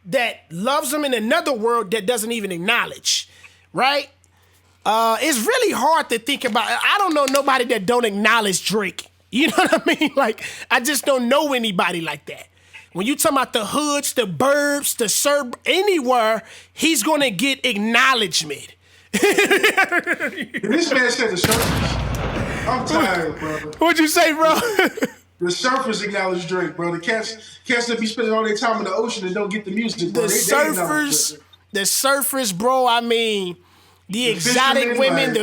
that loves him in another world that doesn't even acknowledge, right? It's really hard to think about. I don't know nobody that don't acknowledge Drake. You know what I mean? Like, I just don't know anybody like that. When you talk about the hoods, the burbs, the surb, anywhere, he's going to get acknowledgement. This man said the surface. I'm tired, brother. What'd you say, bro? The surfers acknowledge Drake, bro. The cats that be spending all their time in the ocean and don't get the music, bro. The surfers, bro, the exotic women,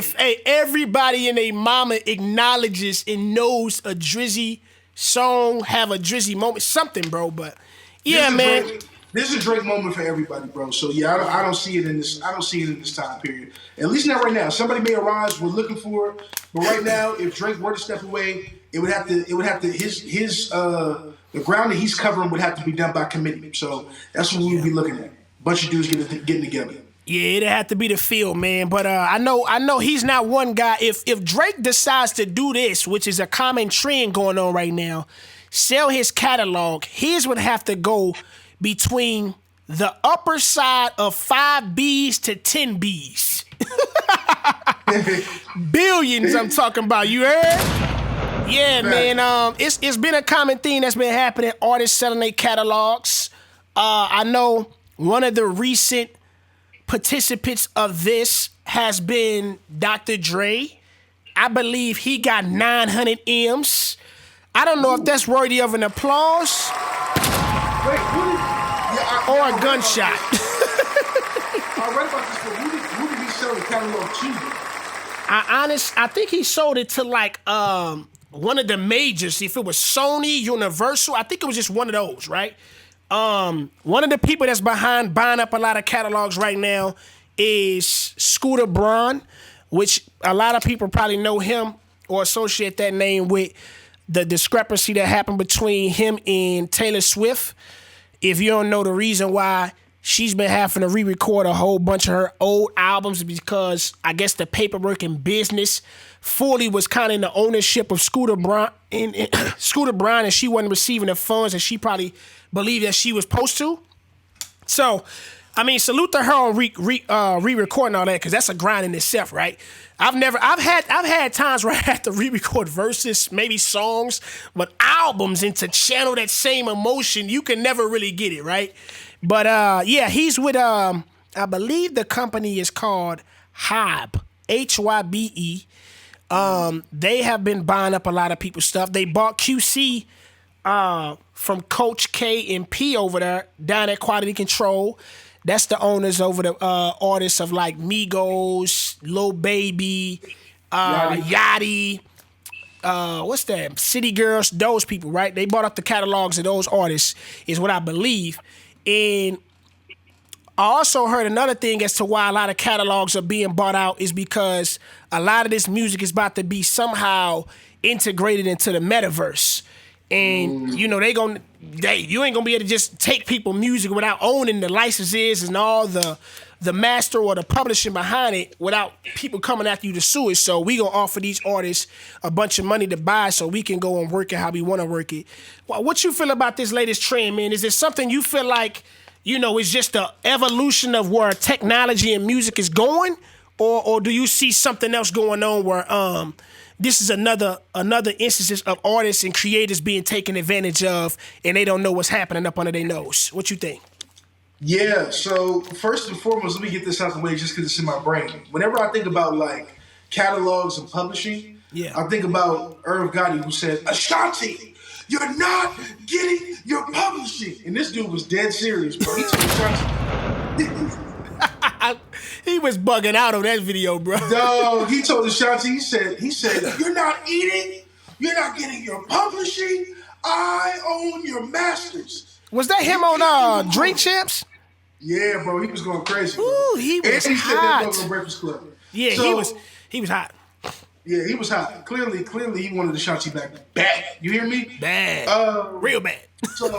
everybody and their mama acknowledges and knows a Drizzy song, have a Drizzy moment, something, bro. But yeah, man, this is a Drake moment for everybody, bro. So yeah, I don't see it in this. I don't see it in this time period. At least not right now. Somebody may arise. We're looking for it, but right now, if Drake were to step away, it would have to his the ground that he's covering would have to be done by committee. So that's what we would be looking at. Bunch of dudes getting together. Yeah, it'd have to be the field, man. But I know he's not one guy. If Drake decides to do this, which is a common trend going on right now, sell his catalog, his would have to go between the upper side of 5 B's to 10 B's. Billions I'm talking about, you heard? Yeah, man. It's been a common thing that's been happening, artists selling their catalogs. I know one of the recent participants of this has been Dr. Dre. I believe he got 900 M's. I don't know if that's worthy of an applause or a gunshot. I read about this, but who did he sell the catalog to? I think he sold it to like one of the majors. If it was Sony, Universal, I think it was just one of those, right? One of the people that's behind buying up a lot of catalogs right now is Scooter Braun, which a lot of people probably know him or associate that name with the discrepancy that happened between him and Taylor Swift. If you don't know the reason why she's been having to re-record a whole bunch of her old albums, because I guess the paperwork and business fully was kind of in the ownership of Scooter Braun, and she wasn't receiving the funds that she probably believed that she was supposed to. So, I mean, salute to her on re-recording all that, because that's a grind in itself, right? I've had times where I had to re-record verses, maybe songs, but albums, and to channel that same emotion, you can never really get it, right? But yeah, he's with I believe the company is called Hybe, Hybe. They have been buying up a lot of people's stuff. They bought QC from Coach K and P over there down at Quality Control. That's the owners over the artists of like Migos, Lil Baby, Yachty, what's that? City Girls, those people, right? They bought up the catalogs of those artists, is what I believe. And I also heard another thing as to why a lot of catalogs are being bought out is because a lot of this music is about to be somehow integrated into the metaverse. And you know you ain't gonna be able to just take people music without owning the licenses and all the master or the publishing behind it without people coming after you to sue it. So we gonna offer these artists a bunch of money to buy so we can go and work it how we want to work it. Well, what you feel about this latest trend, man? Is it something you feel like, you know, it's just the evolution of where technology and music is going, or do you see something else going on where this is another instances of artists and creators being taken advantage of, and they don't know what's happening up under their nose? What you think? Yeah, so first and foremost, let me get this out the way just because it's in my brain. Whenever I think about like catalogs and publishing, I think about Irv Gotti, who said, "Ashanti, you're not getting your publishing." And this dude was dead serious, bro. He told Ashanti. He was bugging out on that video, bro. No, he told Ashanti, he said, "You're not eating, you're not getting your publishing. I own your masters." Was that him on Drink Champs? Yeah, bro, he was going crazy. Ooh, he was and he hot. said that on Breakfast Club. Yeah, so, he was hot. Yeah, he was hot. Clearly, he wanted Ashanti back. Bad. You hear me? Bad. Real bad. So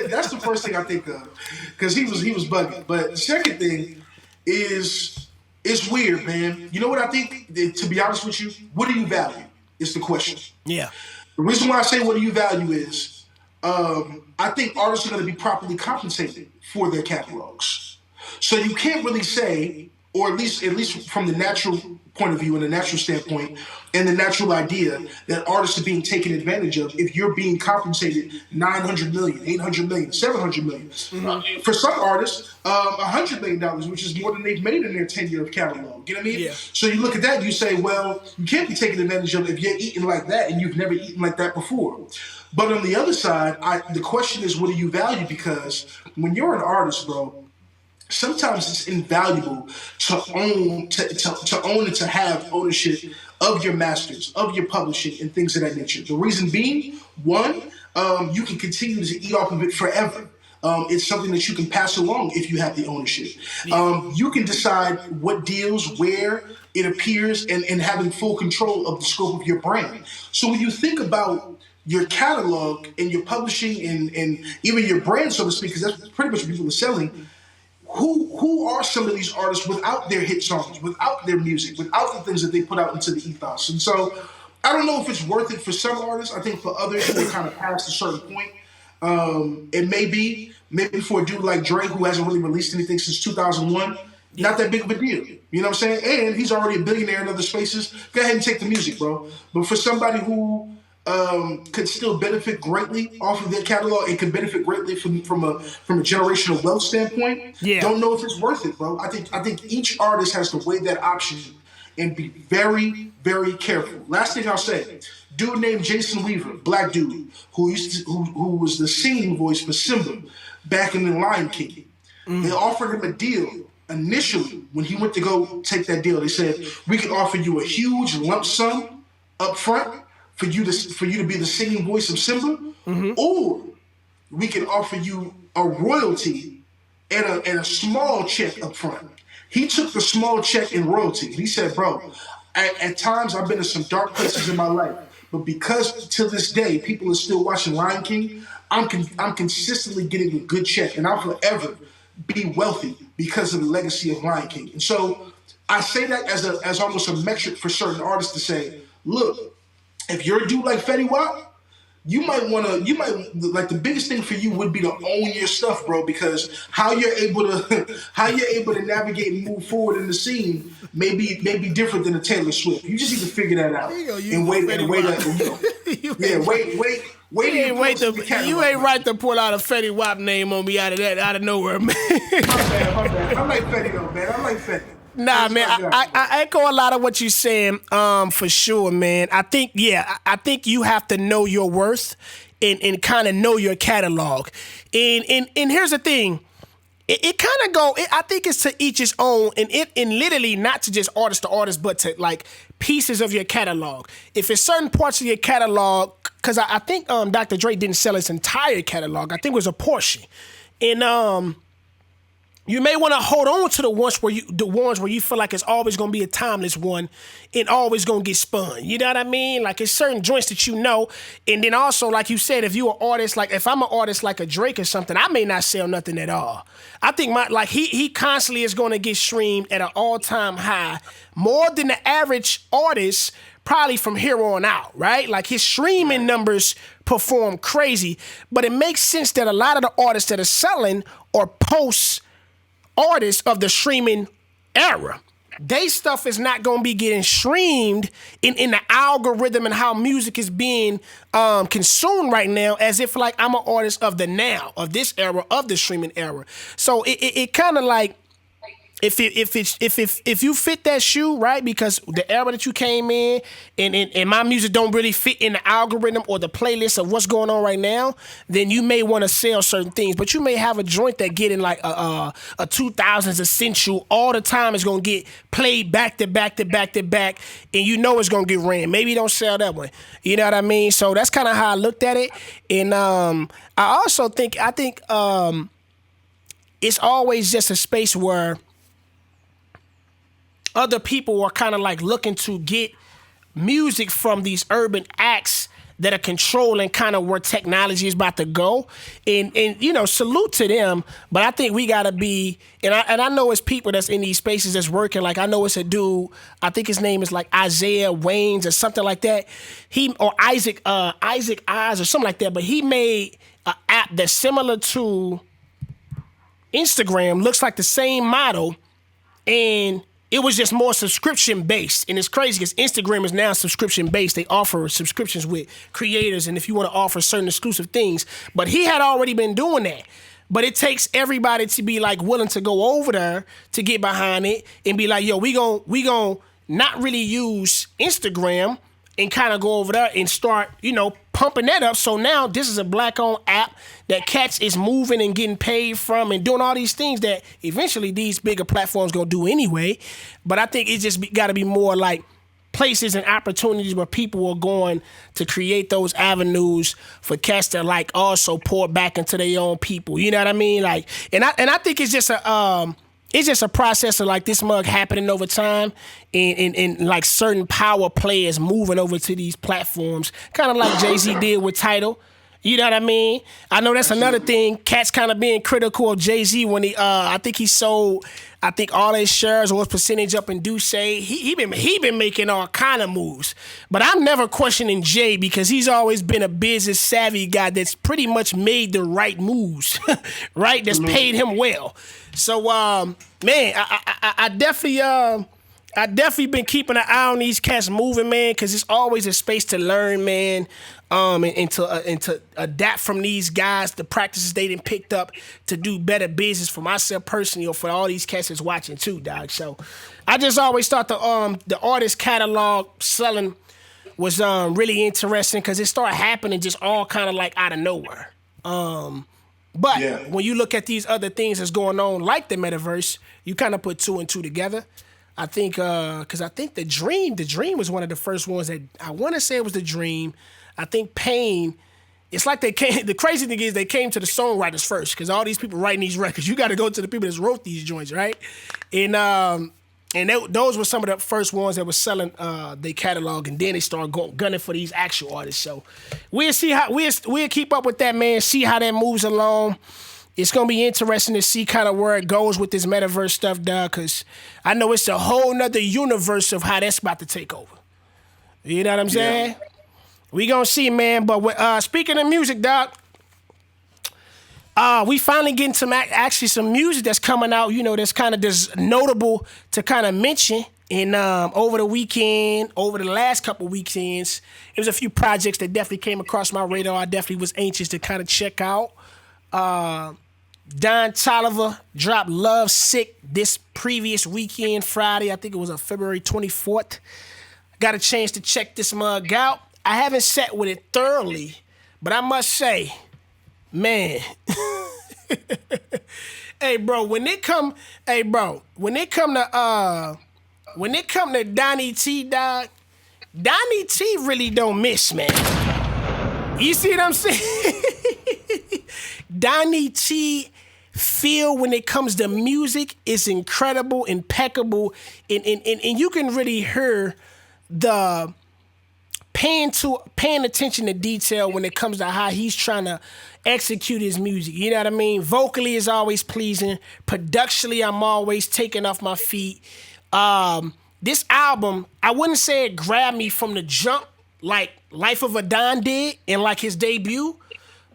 that's the first thing I think of, because he was bugging. But the second thing is, it's weird, man. You know what I think? To be honest with you, what do you value? Is the question. Yeah. The reason why I say what do you value is, I think artists are going to be properly compensated for their catalogs. So you can't really say, or at least from the natural point of view and the natural standpoint and the natural idea, that artists are being taken advantage of if you're being compensated $900 million, $800 million, $700 million. Mm-hmm. For some artists, $100 million, which is more than they've made in their 10-year catalog. You know what I mean? Yeah. So you look at that, you say, well, you can't be taken advantage of if you're eating like that and you've never eaten like that before. But on the other side, the question is, what do you value? Because when you're an artist, bro, sometimes it's invaluable to own and to have ownership of your masters, of your publishing, and things of that nature. The reason being, one, you can continue to eat off of it forever. It's something that you can pass along if you have the ownership. You can decide what deals, where it appears, and having full control of the scope of your brand. So when you think about your catalog and your publishing and even your brand, so to speak, because that's pretty much what people are selling, who are some of these artists without their hit songs, without their music, without the things that they put out into the ethos? And so I don't know if it's worth it for some artists. I think for others who are kind of past a certain point, it may be. Maybe for a dude like Dre, who hasn't really released anything since 2001, not that big of a deal. You know what I'm saying? And he's already a billionaire in other spaces. Go ahead and take the music, bro. But for somebody who could still benefit greatly off of their catalog and could benefit greatly from a generational wealth standpoint, don't know if it's worth it, bro. I think each artist has to weigh that option and be very, very careful. Last thing I'll say, dude named Jason Weaver, black dude, who was the singing voice for Simba back in The Lion King. They offered him a deal initially when he went to go take that deal. They said, we can offer you a huge lump sum up front for you to be the singing voice of Simba, or we can offer you a royalty and a small check up front. He took the small check in royalty. He said, bro, at times I've been in some dark places in my life, but because to this day people are still watching Lion King, I'm consistently getting a good check, and I'll forever be wealthy because of the legacy of Lion King. And so I say that as almost a metric for certain artists to say, look, if you're a dude like Fetty Wap, you might like the biggest thing for you would be to own your stuff, bro, because how you're able to navigate and move forward in the scene may be different than a Taylor Swift. You just need to figure that out and wait. You ain't right to pull out a Fetty Wap name on me out of nowhere, man. My bad. I like Fetty though, man. I like Fetty. Nah, man, I echo a lot of what you're saying, for sure, man. I think you have to know your worth and kind of know your catalog. And here's the thing. It kind of go, I think it's to each his own, and literally not to just artist to artist, but to like pieces of your catalog. If it's certain parts of your catalog, because I think Dr. Dre didn't sell his entire catalog. I think it was a portion. And you may want to hold on to the ones where you feel like it's always going to be a timeless one and always going to get spun. You know what I mean? Like it's certain joints that you know. And then also, like you said, if you're an artist, like if I'm an artist like a Drake or something, I may not sell nothing at all. I think he constantly is going to get streamed at an all-time high, more than the average artist probably from here on out, right? Like his streaming numbers perform crazy. But it makes sense that a lot of the artists that are selling are post artists of the streaming era. They stuff is not going to be getting streamed in the algorithm and how music is being consumed right now, as if like I'm an artist of the now, of this era, of the streaming era. So it kind of like, if you fit that shoe, right, because the era that you came in and my music don't really fit in the algorithm or the playlist of what's going on right now, then you may want to sell certain things. But you may have a joint that getting like a 2000s essential all the time is going to get played back to back to back to back, and you know it's going to get ran. Maybe you don't sell that one. You know what I mean? So that's kind of how I looked at it. And I also think it's always just a space where other people are kind of like looking to get music from these urban acts that are controlling kind of where technology is about to go. And you know, salute to them. But I think we gotta be, and I know it's people that's in these spaces that's working. Like I know it's a dude, I think his name is like Isaiah Waynes or something like that. Or Isaac Eyes or something like that. But he made an app that's similar to Instagram, looks like the same model, and it was just more subscription based. And it's crazy because Instagram is now subscription based. They offer subscriptions with creators, and if you want to offer certain exclusive things. But he had already been doing that. But it takes everybody to be like willing to go over there to get behind it and be like, yo, we gon' not really use Instagram and kind of go over there and start, you know, pumping that up. So now this is a black-owned app that cats is moving and getting paid from and doing all these things that eventually these bigger platforms gonna do anyway. But I think it just got to be more like places and opportunities where people are going to create those avenues for cats to like also pour back into their own people. You know what I mean? Like, and I think it's just a process of like this mug happening over time and like certain power players moving over to these platforms, kind of like Jay-Z did with Tidal. You know what I mean? I know that's another thing. Cats kind of being critical of Jay-Z when I think he sold, all his shares or his percentage up in Duce. He been making all kind of moves. But I'm never questioning Jay because he's always been a business savvy guy that's pretty much made the right moves, right? That's paid him well. So, man, I definitely been keeping an eye on these cats moving, man, because it's always a space to learn, man, and to adapt from these guys, the practices they done picked up to do better business for myself personally or for all these cats that's watching too, dog. So I just always thought the artist catalog selling was really interesting because it started happening just all kind of like out of nowhere. But when you look at these other things that's going on, like the metaverse, you kind of put two and two together. I think, because I think the Dream was one of the first ones that I want to say it was the Dream. I think Pain. It's like they came. The crazy thing is they came to the songwriters first because all these people writing these records, you got to go to the people that wrote these joints, right? And those were some of the first ones that were selling their catalog, and then they started gunning for these actual artists. So we'll see how we'll keep up with that, man. See how that moves along. It's gonna be interesting to see kind of where it goes with this metaverse stuff, dog. Cause I know it's a whole nother universe of how that's about to take over. You know what I'm saying? We gonna see, man. But speaking of music, dog, we finally getting some music that's coming out. You know, that's kind of just notable to kind of mention. And over the weekend, over the last couple weekends, there was a few projects that definitely came across my radar. I definitely was anxious to kind of check out. Don Toliver dropped Love Sick this previous weekend, Friday. I think it was on February 24th. Got a chance to check this mug out. I haven't sat with it thoroughly, but I must say, man. Hey, bro, when it come to Donnie T, dog, Donnie T really don't miss, man. You see what I'm saying? Donnie T feel when it comes to music is incredible, impeccable, and you can really hear the paying attention to detail when it comes to how he's trying to execute his music. You know what I mean? Vocally is always pleasing. Productionally, I'm always taking off my feet. This album, I wouldn't say it grabbed me from the jump like Life of a Don did in like his debut.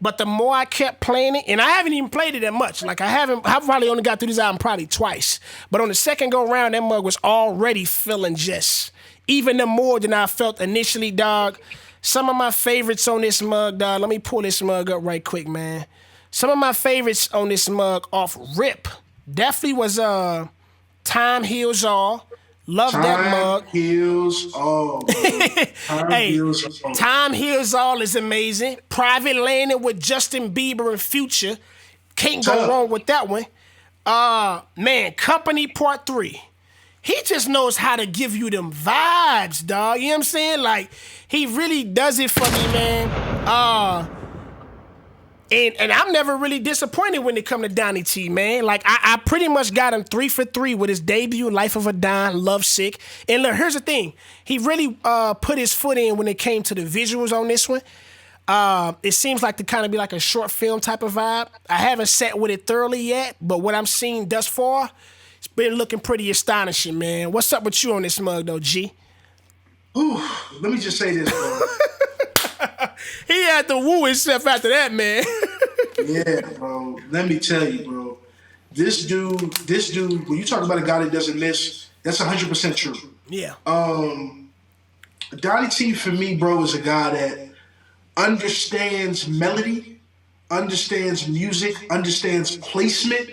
But the more I kept playing it, and I haven't even played it that much. Like I probably only got through this album probably twice. But on the second go round, that mug was already feeling just even more than I felt initially, dog. Some of my favorites on this mug, dog. Let me pull this mug up right quick, man. Some of my favorites on this mug off rip definitely was Time Heals All. Love that mug. Time heals all. Heals all. Time Heals All is amazing. Private Landing with Justin Bieber and Future. Can't go wrong with that one. Man, Company Part 3. He just knows how to give you them vibes, dog. You know what I'm saying? Like, he really does it for me, man. And I'm never really disappointed when it come to Donnie T, man. Like, I pretty much got him 3 for 3 with his debut, Life of a Don, Love Sick. And look, here's the thing. He really put his foot in when it came to the visuals on this one. It seems like to kind of be like a short film type of vibe. I haven't sat with it thoroughly yet, but what I'm seeing thus far, it's been looking pretty astonishing, man. What's up with you on this mug, though, G? Ooh, let me just say this, bro. He had to woo himself after that, man. Yeah, bro. Let me tell you, bro. This dude, when you talk about a guy that doesn't miss, that's 100% true. Yeah. Donnie T, for me, bro, is a guy that understands melody, understands music, understands placement.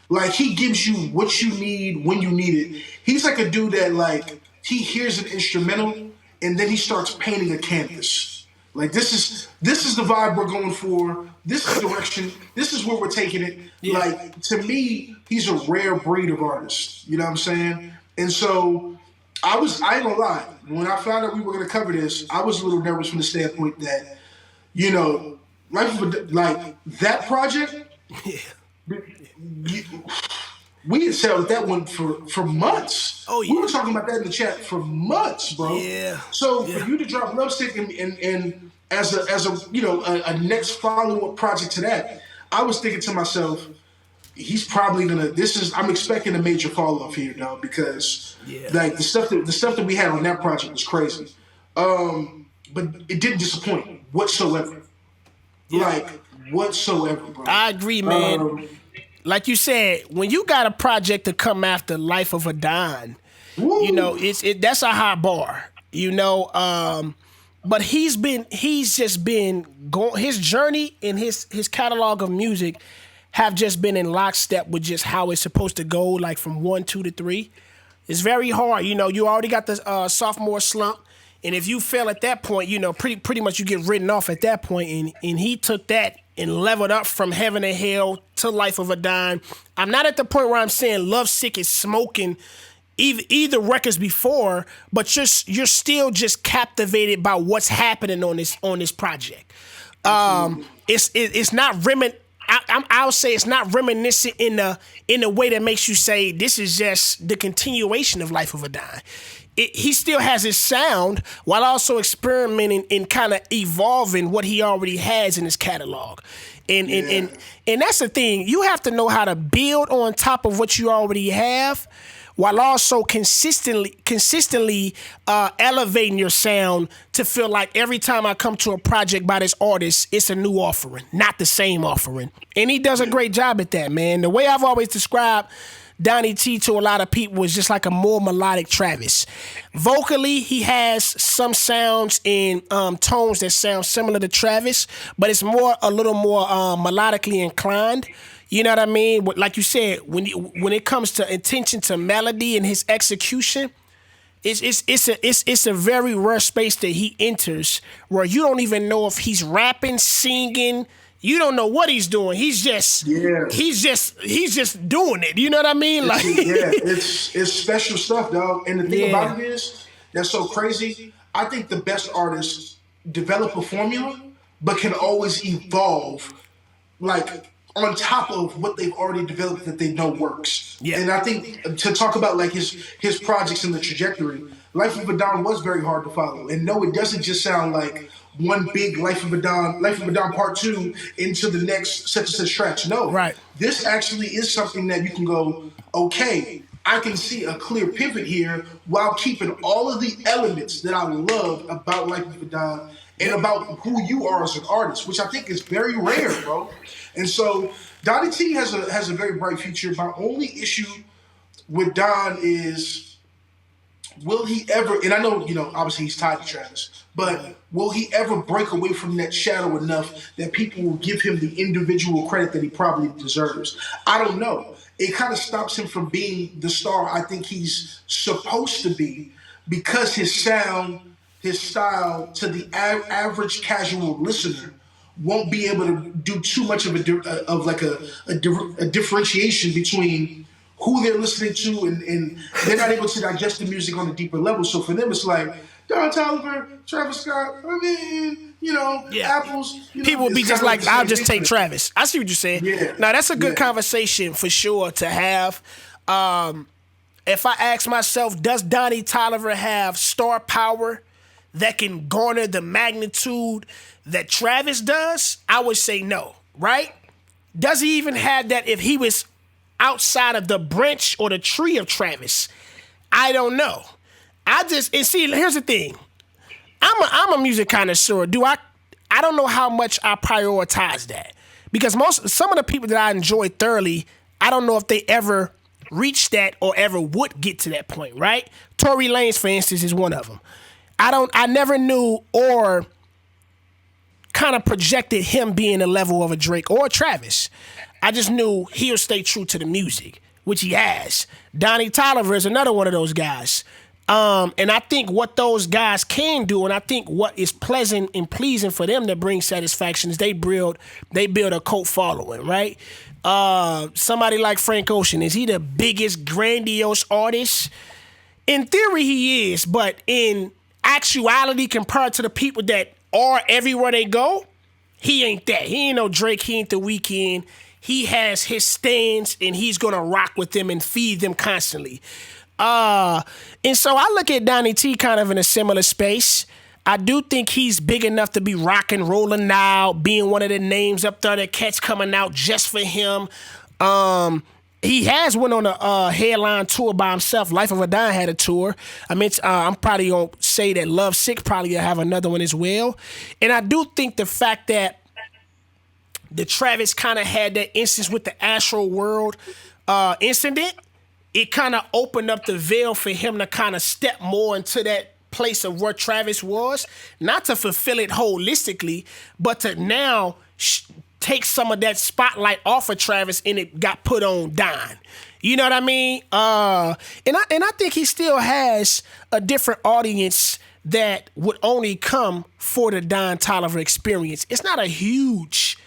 Like, he gives you what you need when you need it. He's like a dude that, like, he hears an instrumental and then he starts painting a canvas. Like, this is the vibe we're going for. This is the direction. This is where we're taking it. Yeah. Like, to me, he's a rare breed of artist. You know what I'm saying? And so I ain't gonna lie. When I found out we were gonna cover this, I was a little nervous from the standpoint that, you know, like that project, we had settled that one for months. Oh, yeah. We were talking about that in the chat for months, bro. Yeah. So for you to drop Lovesick and as a you know a next follow up project to that, I was thinking to myself, he's probably gonna. I'm expecting a major fall off here, dog, because like the stuff that we had on that project was crazy, but it didn't disappoint whatsoever. Yeah. Like whatsoever, bro. I agree, man. Like you said, when you got a project to come after Life of a Don, you know that's a high bar, you know. But he's just been going. His journey and his catalog of music have just been in lockstep with just how it's supposed to go, like from 1, 2 to 3. It's very hard, you know. You already got the sophomore slump, and if you fail at that point, you know, pretty much you get written off at that point. And he took that and leveled up from Heaven to Hell to Life of a Don. I'm not at the point where I'm saying Lovesick is smoking either records before, but you're still just captivated by what's happening on this project. It's not I'll say it's not reminiscent in a way that makes you say this is just the continuation of Life of a Don. He still has his sound while also experimenting and kind of evolving what he already has in his catalog. And that's the thing. You have to know how to build on top of what you already have while also consistently elevating your sound to feel like every time I come to a project by this artist, it's a new offering, not the same offering. And he does a great job at that, man. The way I've always described Donnie T to a lot of people is just like a more melodic Travis. Vocally, he has some sounds and tones that sound similar to Travis, but it's a little more melodically inclined. You know what I mean? Like you said, when it comes to attention to melody and his execution, it's a very rare space that he enters where you don't even know if he's rapping, singing. You don't know what he's doing. He's just doing it. You know what I mean? Like it's special stuff, dog. And the thing about it is that's so crazy. I think the best artists develop a formula, but can always evolve, like on top of what they've already developed that they know works. Yeah. And I think to talk about like his projects and the trajectory, Life of a Don was very hard to follow. And no, it doesn't just sound like one big Life of a Don Part 2 into the next such and such tracks. No. Right. This actually is something that you can go, okay, I can see a clear pivot here while keeping all of the elements that I love about Life of a Don and about who you are as an artist, which I think is very rare, bro. And so Donnie T has a very bright future. My only issue with Don is, will he ever, and I know, you know, obviously he's tied to Travis, but will he ever break away from that shadow enough that people will give him the individual credit that he probably deserves? I don't know. It kind of stops him from being the star I think he's supposed to be because his sound, his style to the average casual listener won't be able to do too much of a differentiation between who they're listening to, and they're not able to digest the music on a deeper level. So for them, it's like Don Toliver, Travis Scott. I mean, you know, apples. People will be just like, I'll just take Travis. I see what you're saying. Yeah. Now that's a good conversation for sure to have. If I ask myself, does Donnie Toliver have star power that can garner the magnitude that Travis does? I would say no, right? Does he even have that if he was outside of the branch or the tree of Travis? I don't know. Here's the thing. I'm a music connoisseur. I don't know how much I prioritize that. Because some of the people that I enjoy thoroughly, I don't know if they ever reached that or ever would get to that point, right? Tory Lanez, for instance, is one of them. I never knew or kind of projected him being the level of a Drake or a Travis. I just knew he'll stay true to the music, which he has. Donnie Toliver is another one of those guys. And I think what those guys can do, and I think what is pleasant and pleasing for them that brings satisfaction is they build a cult following, right? Somebody like Frank Ocean, is he the biggest grandiose artist In theory, he is, but in actuality, compared to the people that are everywhere they go, he ain't that. He ain't no Drake. He ain't The Weeknd. He has his stands, and he's gonna rock with them and feed them constantly. And so I look at Donnie T kind of in a similar space. I do think he's big enough to be rock and rolling now, being one of the names up there that cats coming out just for him. He has went on a headline tour by himself. Life of a Dime had a tour. I mean, I'm probably going to say that Love Sick probably will have another one as well. And I do think the fact that the Travis kind of had that instance with the Astro World incident, it kind of opened up the veil for him to kind of step more into that place of where Travis was, not to fulfill it holistically, but to now take some of that spotlight off of Travis and it got put on Don. You know what I mean? And I think he still has a different audience that would only come for the Don Toliver experience. It's not a huge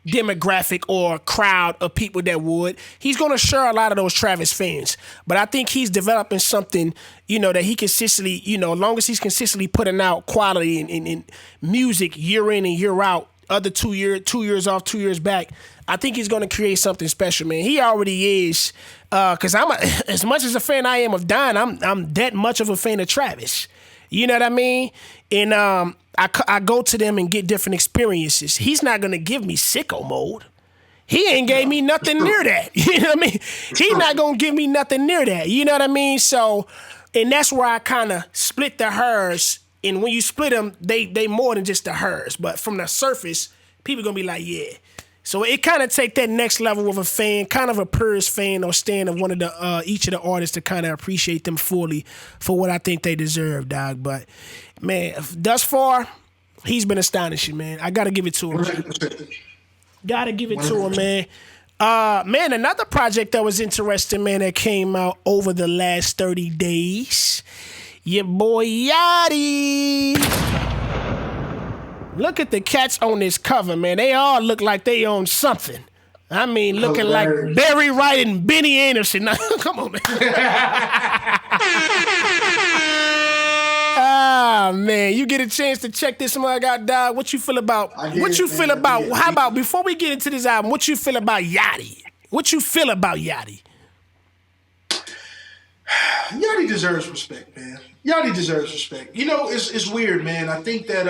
demographic or crowd of people that would. He's going to share a lot of those Travis fans. But I think he's developing something, that he consistently, as long as he's consistently putting out quality and music year in and year out, other 2 years off, 2 years back, I think he's going to create something special, man. He already is. Because as much as a fan I am of Don, I'm that much of a fan of Travis. You know what I mean? And I go to them and get different experiences. He's not going to give me sicko mode. He ain't gave me nothing near that. You know what I mean? He's not going to give me nothing near that. You know what I mean? So, and that's where I kind of split the hers. And when you split them, they more than just the hers. But from the surface, people going to be like, yeah. So it kind of take that next level of a fan, kind of a purist fan or stand of one of the each of the artists to kind of appreciate them fully for what I think they deserve, dog. But man, thus far, he's been astonishing, man. I gotta give it to him. Gotta give it to him, man. Man, another project that was interesting, man, that came out over the last 30 days. Your boy Yatchy. Look at the cats on this cover, man. They all look like they own something. I mean, looking like Barry Wright and Benny Anderson. Come on, man. Ah, man, you get a chance to check this mug out, dog. What you feel about? How about before we get into this album? What you feel about Yatchy? What you feel about Yatchy? Yatchy deserves respect, man. Yatchy deserves respect. It's weird, man. I think that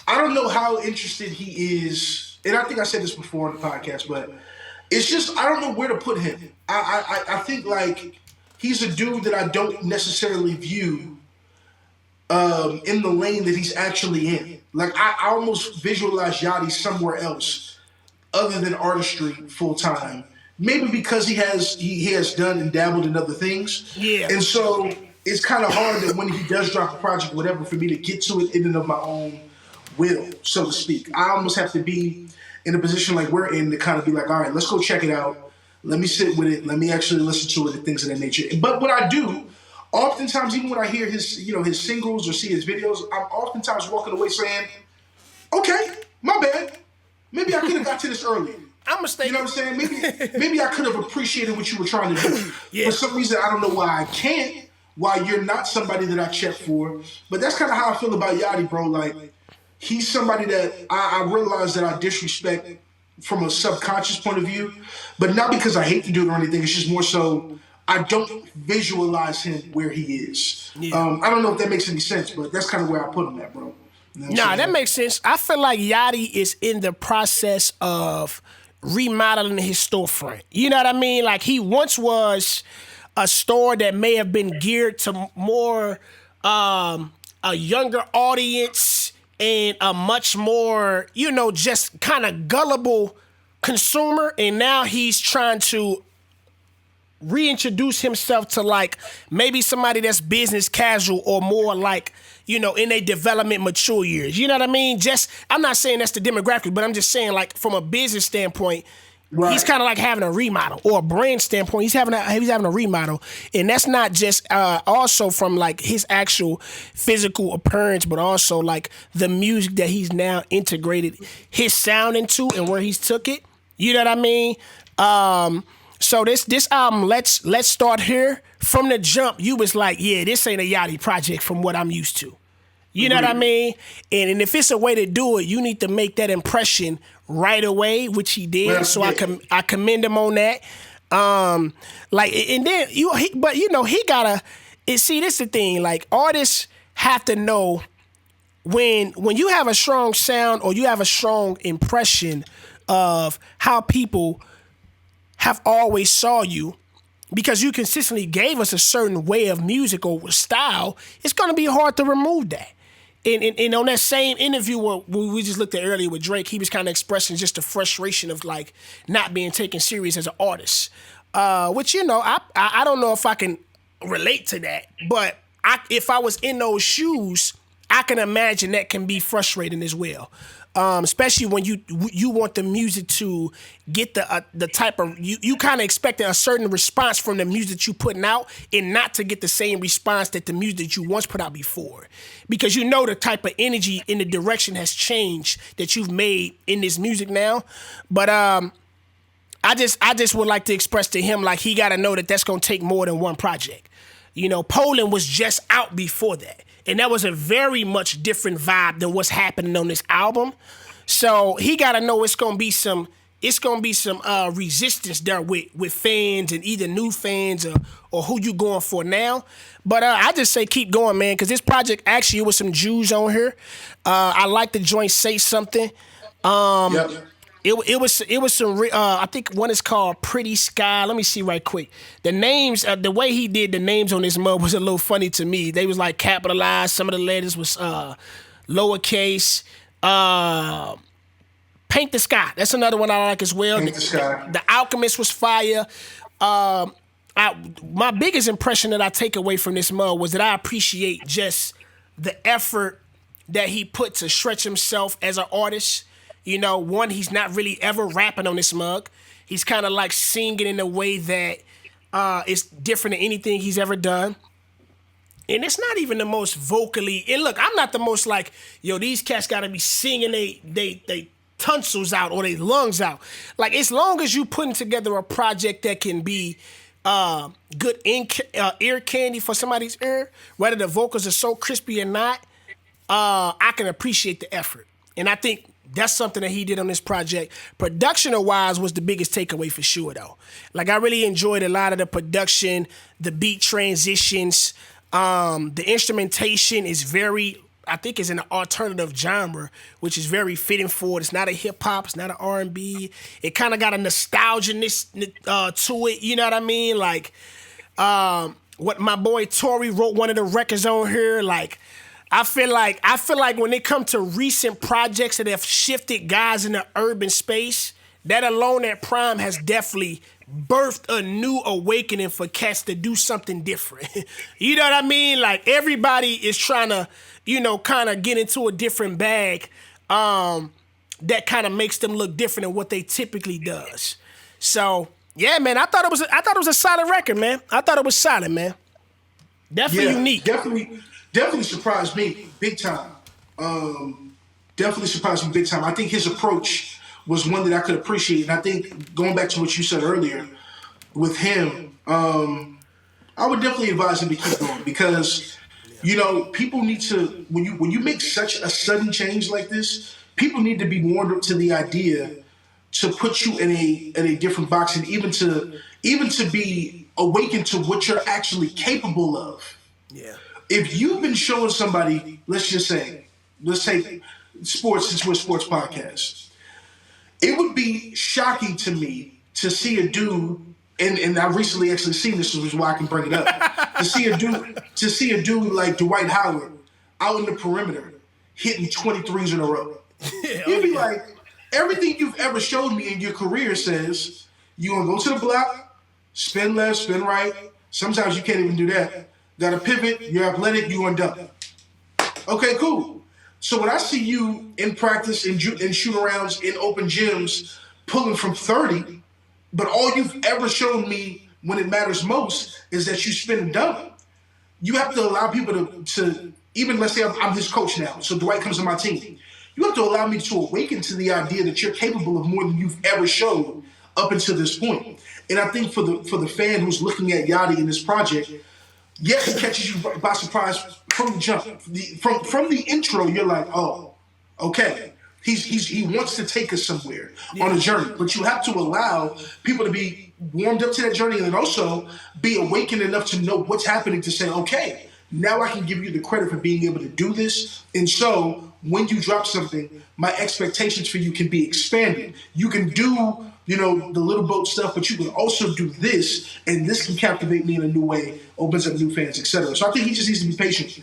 I don't know how interested he is, and I think I said this before on the podcast, but it's just I don't know where to put him. I think like he's a dude that I don't necessarily view in the lane that he's actually in. Like I almost visualize Yachty somewhere else other than artistry full time. Maybe because he has done and dabbled in other things. Yeah. And so it's kind of hard that when he does drop a project, whatever, for me to get to it in and of my own will, so to speak. I almost have to be in a position like we're in to kind of be like, all right, let's go check it out. Let me sit with it. Let me actually listen to it and things of that nature. But what I do, oftentimes, even when I hear his singles or see his videos, I'm oftentimes walking away saying, okay, my bad. Maybe I could have got to this earlier. I'm mistaken. You know what I'm saying? Maybe I could have appreciated what you were trying to do. Yeah. For some reason, I don't know why I can't, why you're not somebody that I check for. But that's kind of how I feel about Yachty, bro. Like, he's somebody that I realize that I disrespect from a subconscious point of view, but not because I hate the dude or anything. It's just more so I don't visualize him where he is. Yeah. I don't know if that makes any sense, but that's kind of where I put him at, bro. That makes sense. I feel like Yachty is in the process of remodeling his storefront. You know what I mean? Like he once was a store that may have been geared to more a younger audience and a much more, just kind of gullible consumer. And now he's trying to reintroduce himself to like maybe somebody that's business casual or more like, in their development mature years. You know what I mean? I'm not saying that's the demographic, but I'm just saying like from a business standpoint, right. He's kind of like having a remodel, or a brand standpoint. He's having a remodel, and that's not just also from like his actual physical appearance, but also like the music that he's now integrated his sound into and where he's took it. You know what I mean? So this album, let's start here from the jump, you was like, yeah, this ain't a Yachty project from what I'm used to. You know what I mean? And if it's a way to do it, you need to make that impression right away, which he did. Well, so yeah. I commend him on that. And then he gotta. See, this is the thing. Like, artists have to know when you have a strong sound or you have a strong impression of how people have always saw you, because you consistently gave us a certain way of music or style, it's going to be hard to remove that. And on that same interview where we just looked at earlier with Drake, he was kind of expressing just the frustration of like not being taken serious as an artist, which, I don't know if I can relate to that, but if I was in those shoes, I can imagine that can be frustrating as well. Especially when you want the music to get the type of you kind of expecting a certain response from the music that you putting out, and not to get the same response that the music that you once put out before, because the type of energy in the direction has changed that you've made in this music now. But I just would like to express to him, like, he got to know that that's gonna take more than one project. Poland was just out before that. And that was a very much different vibe than what's happening on this album. So he got to know it's going to be some resistance there with fans, and either new fans or who you going for now. But I just say keep going, man, because this project, actually, it was some Jews on here. I like the joint Say Something. Yep. It was some. I think one is called Pretty Sky. Let me see right quick. The names, the way he did the names on this mug was a little funny to me. They was like capitalized. Some of the letters was lowercase. Paint the Sky. That's another one I like as well. Paint the Sky. The Alchemist was fire. My biggest impression that I take away from this mug was that I appreciate just the effort that he put to stretch himself as an artist. One, he's not really ever rapping on this mug. He's kind of like singing in a way that is different than anything he's ever done. And it's not even the most vocally. And look, I'm not the most like, these cats got to be singing they tonsils out or they lungs out. Like, as long as you putting together a project that can be good ear candy for somebody's ear, whether the vocals are so crispy or not, I can appreciate the effort. And I think that's something that he did on this project. Production-wise was the biggest takeaway for sure, though. Like, I really enjoyed a lot of the production, the beat transitions. The instrumentation is I think it's an alternative genre, which is very fitting for it. It's not a hip-hop. It's not an R&B. It kind of got a nostalgia-ness to it. You know what I mean? Like, what my boy Tory wrote one of the records on here, like, I feel like when it comes to recent projects that have shifted guys in the urban space, that alone at Prime has definitely birthed a new awakening for cats to do something different. You know what I mean? Like, everybody is trying to, kind of get into a different bag that kind of makes them look different than what they typically does. So, yeah, man, I thought it was a solid record, man. I thought it was solid, man. Definitely unique. Definitely surprised me big time. Definitely surprised me big time. I think his approach was one that I could appreciate. And I think, going back to what you said earlier, with him, I would definitely advise him to keep going, because, people need to, when you make such a sudden change like this, people need to be warmed up to the idea to put you in a different box, and even to be awakened to what you're actually capable of. Yeah. If you've been showing somebody, let's take sports, since we're a sports podcast, it would be shocking to me to see a dude, and I've recently actually seen this, which is why I can bring it up, to see a dude like Dwight Howard out in the perimeter hitting 23s in a row. You'd be like, everything you've ever showed me in your career says you're going to go to the block, spin left, spin right. Sometimes you can't even do that. Got a pivot, you're athletic, you on dunk. Okay, cool. So when I see you in practice, in shoot-arounds, in open gyms, pulling from 30, but all you've ever shown me when it matters most is that you spin and dunk, you have to allow people to even, let's say I'm his coach now, so Dwight comes on my team. You have to allow me to awaken to the idea that you're capable of more than you've ever shown up until this point. And I think for the fan who's looking at Yachty in this project, yes, he catches you by surprise from the jump. From the intro, you're like, oh, okay. He wants to take us somewhere on a journey, but you have to allow people to be warmed up to that journey and then also be awakened enough to know what's happening to say, okay, now I can give you the credit for being able to do this. And so when you drop something, my expectations for you can be expanded. You can do, the little boat stuff, but you can also do this, and this can captivate me in a new way, opens up new fans, etc. So I think he just needs to be patient.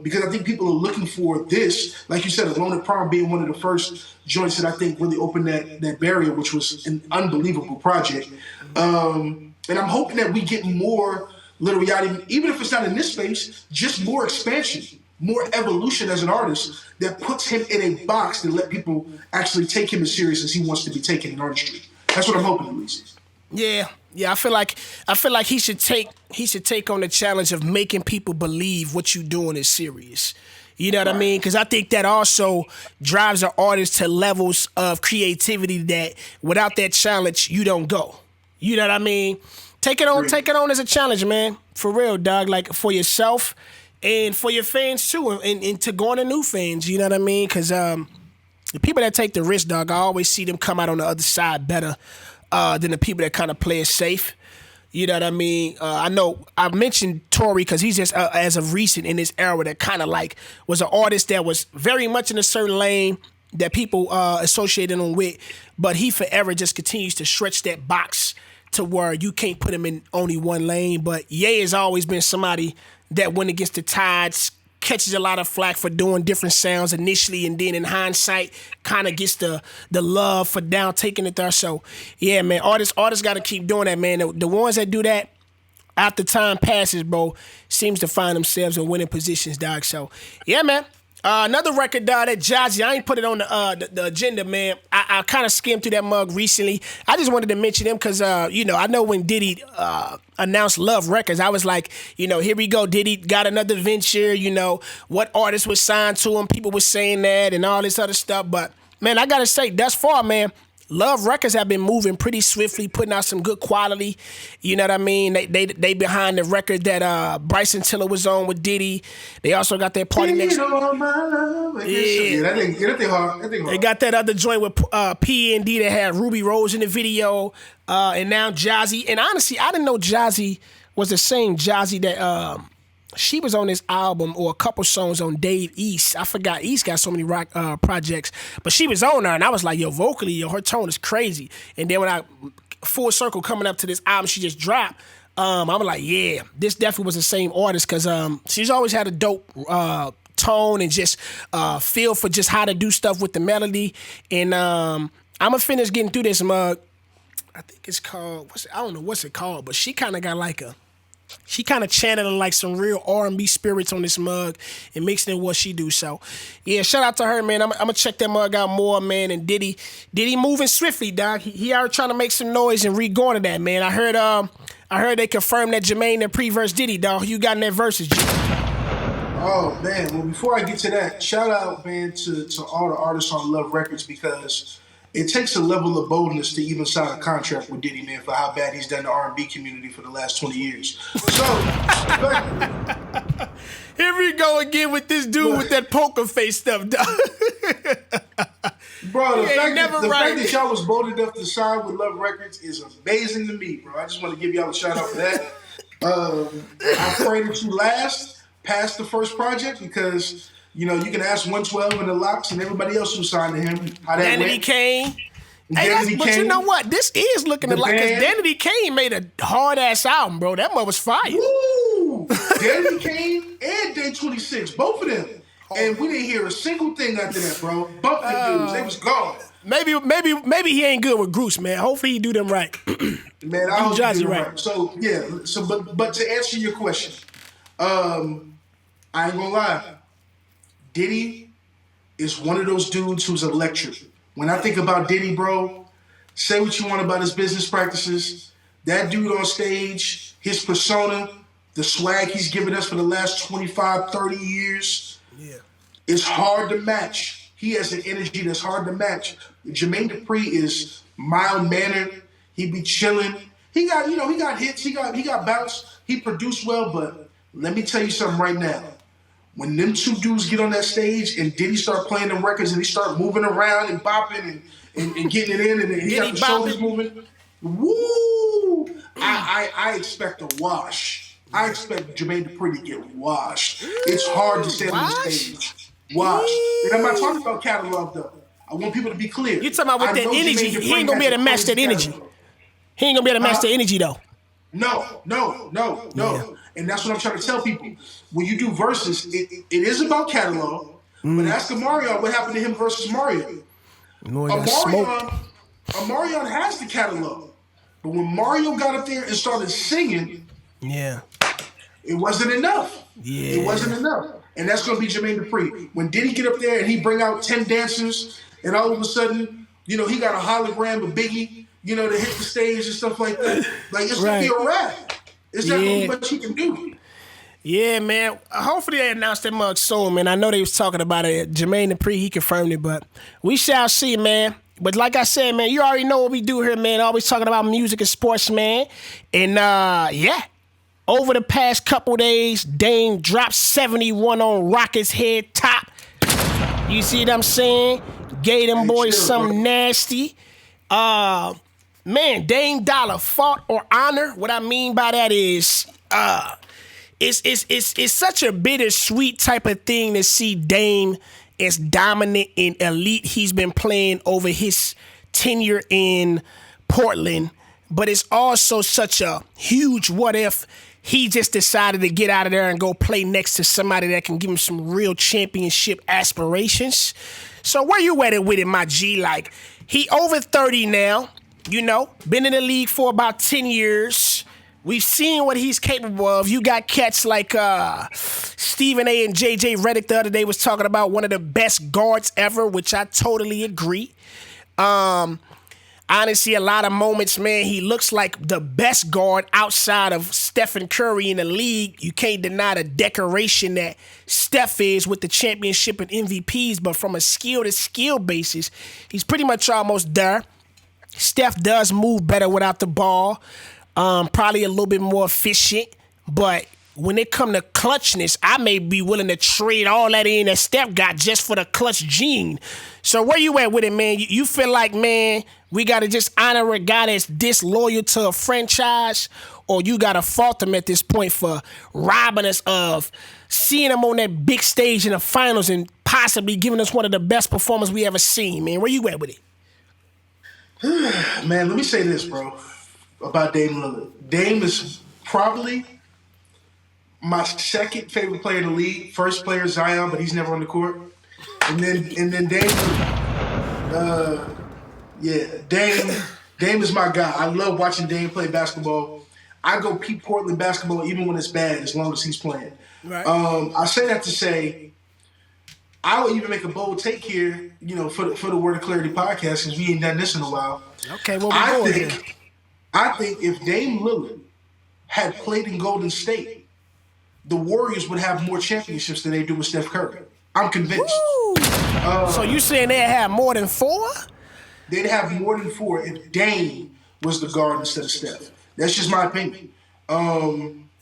Because I think people are looking for this, like you said, Alone at Prom being one of the first joints that I think really opened that barrier, which was an unbelievable project. And I'm hoping that we get more Lil Yachty, even if it's not in this space, just more expansion, more evolution as an artist that puts him in a box to let people actually take him as serious as he wants to be taken in artistry. That's what I'm hoping, at least. Yeah. I feel like he should take on the challenge of making people believe what you're doing is serious. You know what I mean? Because I think that also drives an artist to levels of creativity that without that challenge, you don't go. You know what I mean? Take it on as a challenge, man. For real, dog. Like for yourself and for your fans too, and to go on to new fans. You know what I mean? Because the people that take the risk, dog, I always see them come out on the other side better than the people that kind of play it safe. You know what I mean? I know I mentioned Tory because he's just as of recent in this era that kind of like was an artist that was very much in a certain lane that people associated him with, but he forever just continues to stretch that box to where you can't put him in only one lane. But Ye has always been somebody that went against the tides, catches a lot of flack for doing different sounds initially, and then in hindsight kind of gets the love for down taking it there. So yeah, man, artists got to keep doing that, man. The ones that do that after time passes, bro, seems to find themselves in winning positions, dog. So yeah, man. Another record, dog, that Yatchy, I ain't put it on the agenda, man. I kind of skimmed through that mug recently. I just wanted to mention him because, I know when Diddy announced Love Records, I was like, here we go. Diddy got another venture, what artists was signed to him. People were saying that and all this other stuff. But, man, I got to say, thus far, man, Love Records have been moving pretty swiftly, putting out some good quality. You know what I mean? They behind the record that Bryson Tiller was on with Diddy. They also got that party next. Yeah, that thing hard. They got that other joint with P&D that had Ruby Rose in the video, and now Jazzy. And honestly, I didn't know Jazzy was the same Jazzy that she was on this album or a couple songs on Dave East. I forgot. East got so many rock projects, but she was on there, and I was like, vocally, her tone is crazy. And then when I full circle coming up to this album she just dropped, I'm like, yeah, this definitely was the same artist because she's always had a dope tone and just feel for just how to do stuff with the melody. And I'm gonna finish getting through this mug. I think it's called I don't know what's it called, but she kind of got like she kind of channeling like some real R&B spirits on this mug and mixing in what she do. So, yeah, shout out to her, man. I'm gonna check that mug out more, man. And Diddy moving swiftly, dog. He already trying to make some noise and re-going to that, man. I heard they confirmed that Jermaine that pre-verse Diddy, dog. Who you got in that verses, G? Oh, man. Well, before I get to that, shout out, man, to all the artists on Love Records because it takes a level of boldness to even sign a contract with Diddy, man, for how bad he's done the R&B community for the last 20 years. So, here we go again with this dude with that poker face stuff, dog. Bro, the fact that y'all was bold enough to sign with Love Records is amazing to me, bro. I just want to give y'all a shout out for that. I pray that you last past the first project because you can ask 112 and the Locks and everybody else who signed to him how that Danity went. Kane. But you know what? This is looking like because Danity Kane made a hard ass album, bro. That mother was fire. Woo! Danity Kane and Day 26, both of them. And we didn't hear a single thing after that, bro. Bump them dudes. They was gone. Maybe he ain't good with Goose, man. Hopefully he do them right. Man, I hope you do them right. So yeah. But to answer your question, I ain't gonna lie. Diddy is one of those dudes who's electric. When I think about Diddy, bro, say what you want about his business practices. That dude on stage, his persona, the swag he's given us for the last 25, 30 years, is hard to match. He has an energy that's hard to match. Jermaine Dupri is mild-mannered. He be chilling. he got hits, he got bounce, he produced well, but let me tell you something right now. When them two dudes get on that stage and Diddy start playing them records and he start moving around and bopping and getting it in and he got the shoulders moving, woo! I expect a wash. I expect Jermaine Dupri to get washed. It's hard to stand on the stage. Washed. And I'm not talking about catalog though. I want people to be clear. You talking about with that energy? He ain't gonna be able to match that energy. He ain't gonna be able to match the energy though. No. Yeah. And that's what I'm trying to tell people. When you do verses, it is about catalog. But ask Omarion what happened to him versus Mario. Omarion has the catalog. But when Mario got up there and started singing, it wasn't enough. It wasn't enough. And that's going to be Jermaine Dupri. When Diddy get up there and he bring out 10 dancers, and all of a sudden, he got a hologram of Biggie, to hit the stage and stuff like that. Like, it's going to be a wrap. It's not really much he can do. Yeah, man. Hopefully they announce that mug soon, man. I know they was talking about it. Jermaine Dupri, he confirmed it, but we shall see, man. But like I said, man, you already know what we do here, man. Always talking about music and sports, man. And, over the past couple days, Dame dropped 71 on Rockets' head top. You see what I'm saying? Gave them boys something nasty. Man, Dame Dolla, fault or honor? What I mean by that is, it's such a bittersweet type of thing to see Dame as dominant and elite he's been playing over his tenure in Portland. But it's also such a huge what if he just decided to get out of there and go play next to somebody that can give him some real championship aspirations. So where you at it with it, my G? Like, he over 30 now. Been in the league for about 10 years. We've seen what he's capable of. You got cats like Stephen A. and J.J. Redick the other day was talking about one of the best guards ever, which I totally agree. Honestly, a lot of moments, man, he looks like the best guard outside of Stephen Curry in the league. You can't deny the decoration that Steph is with the championship and MVPs, but from a skill-to-skill basis, he's pretty much almost there. Steph does move better without the ball, probably a little bit more efficient, but when it come to clutchness, I may be willing to trade all that in that Steph got just for the clutch gene. So where you at with it, man? You feel like, man, we got to just honor a guy that's disloyal to a franchise, or you got to fault him at this point for robbing us of seeing him on that big stage in the finals and possibly giving us one of the best performances we ever seen, man? Where you at with it? Man, let me say this, bro, about Dame Lillard. Dame is probably my second favorite player in the league. First player is Zion, but he's never on the court. And then Dame, Dame is my guy. I love watching Dame play basketball. I go peep Portland basketball even when it's bad, as long as he's playing. Right. I say that to say, I will even make a bold take here, for the Word of Clarity podcast, because we ain't done this in a while. Okay, well, I think if Dame Lillard had played in Golden State, the Warriors would have more championships than they do with Steph Curry. I'm convinced. So you saying they'd have more than 4? They'd have more than 4 if Dame was the guard instead of Steph. That's just my opinion.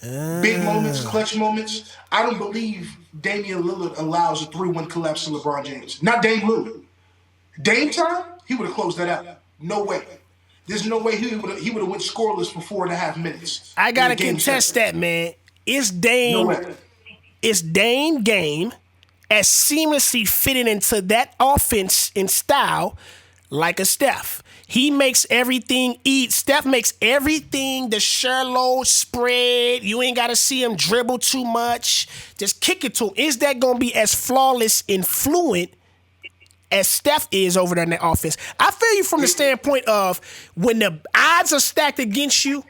Big moments, clutch moments. I don't believe Damian Lillard allows a 3-1 collapse to LeBron James. Not Dame Lillard. Dame time, he would have closed that out. No way. There's no way he would have went scoreless for 4.5 minutes. I gotta contest that, man. Is Dame game as seamlessly fitting into that offense and style like a Steph? He makes everything eat. Steph makes everything the Sherlock spread. You ain't got to see him dribble too much. Just kick it to him. Is that going to be as flawless and fluent as Steph is over there in that offense? I feel you from the standpoint of when the odds are stacked against you,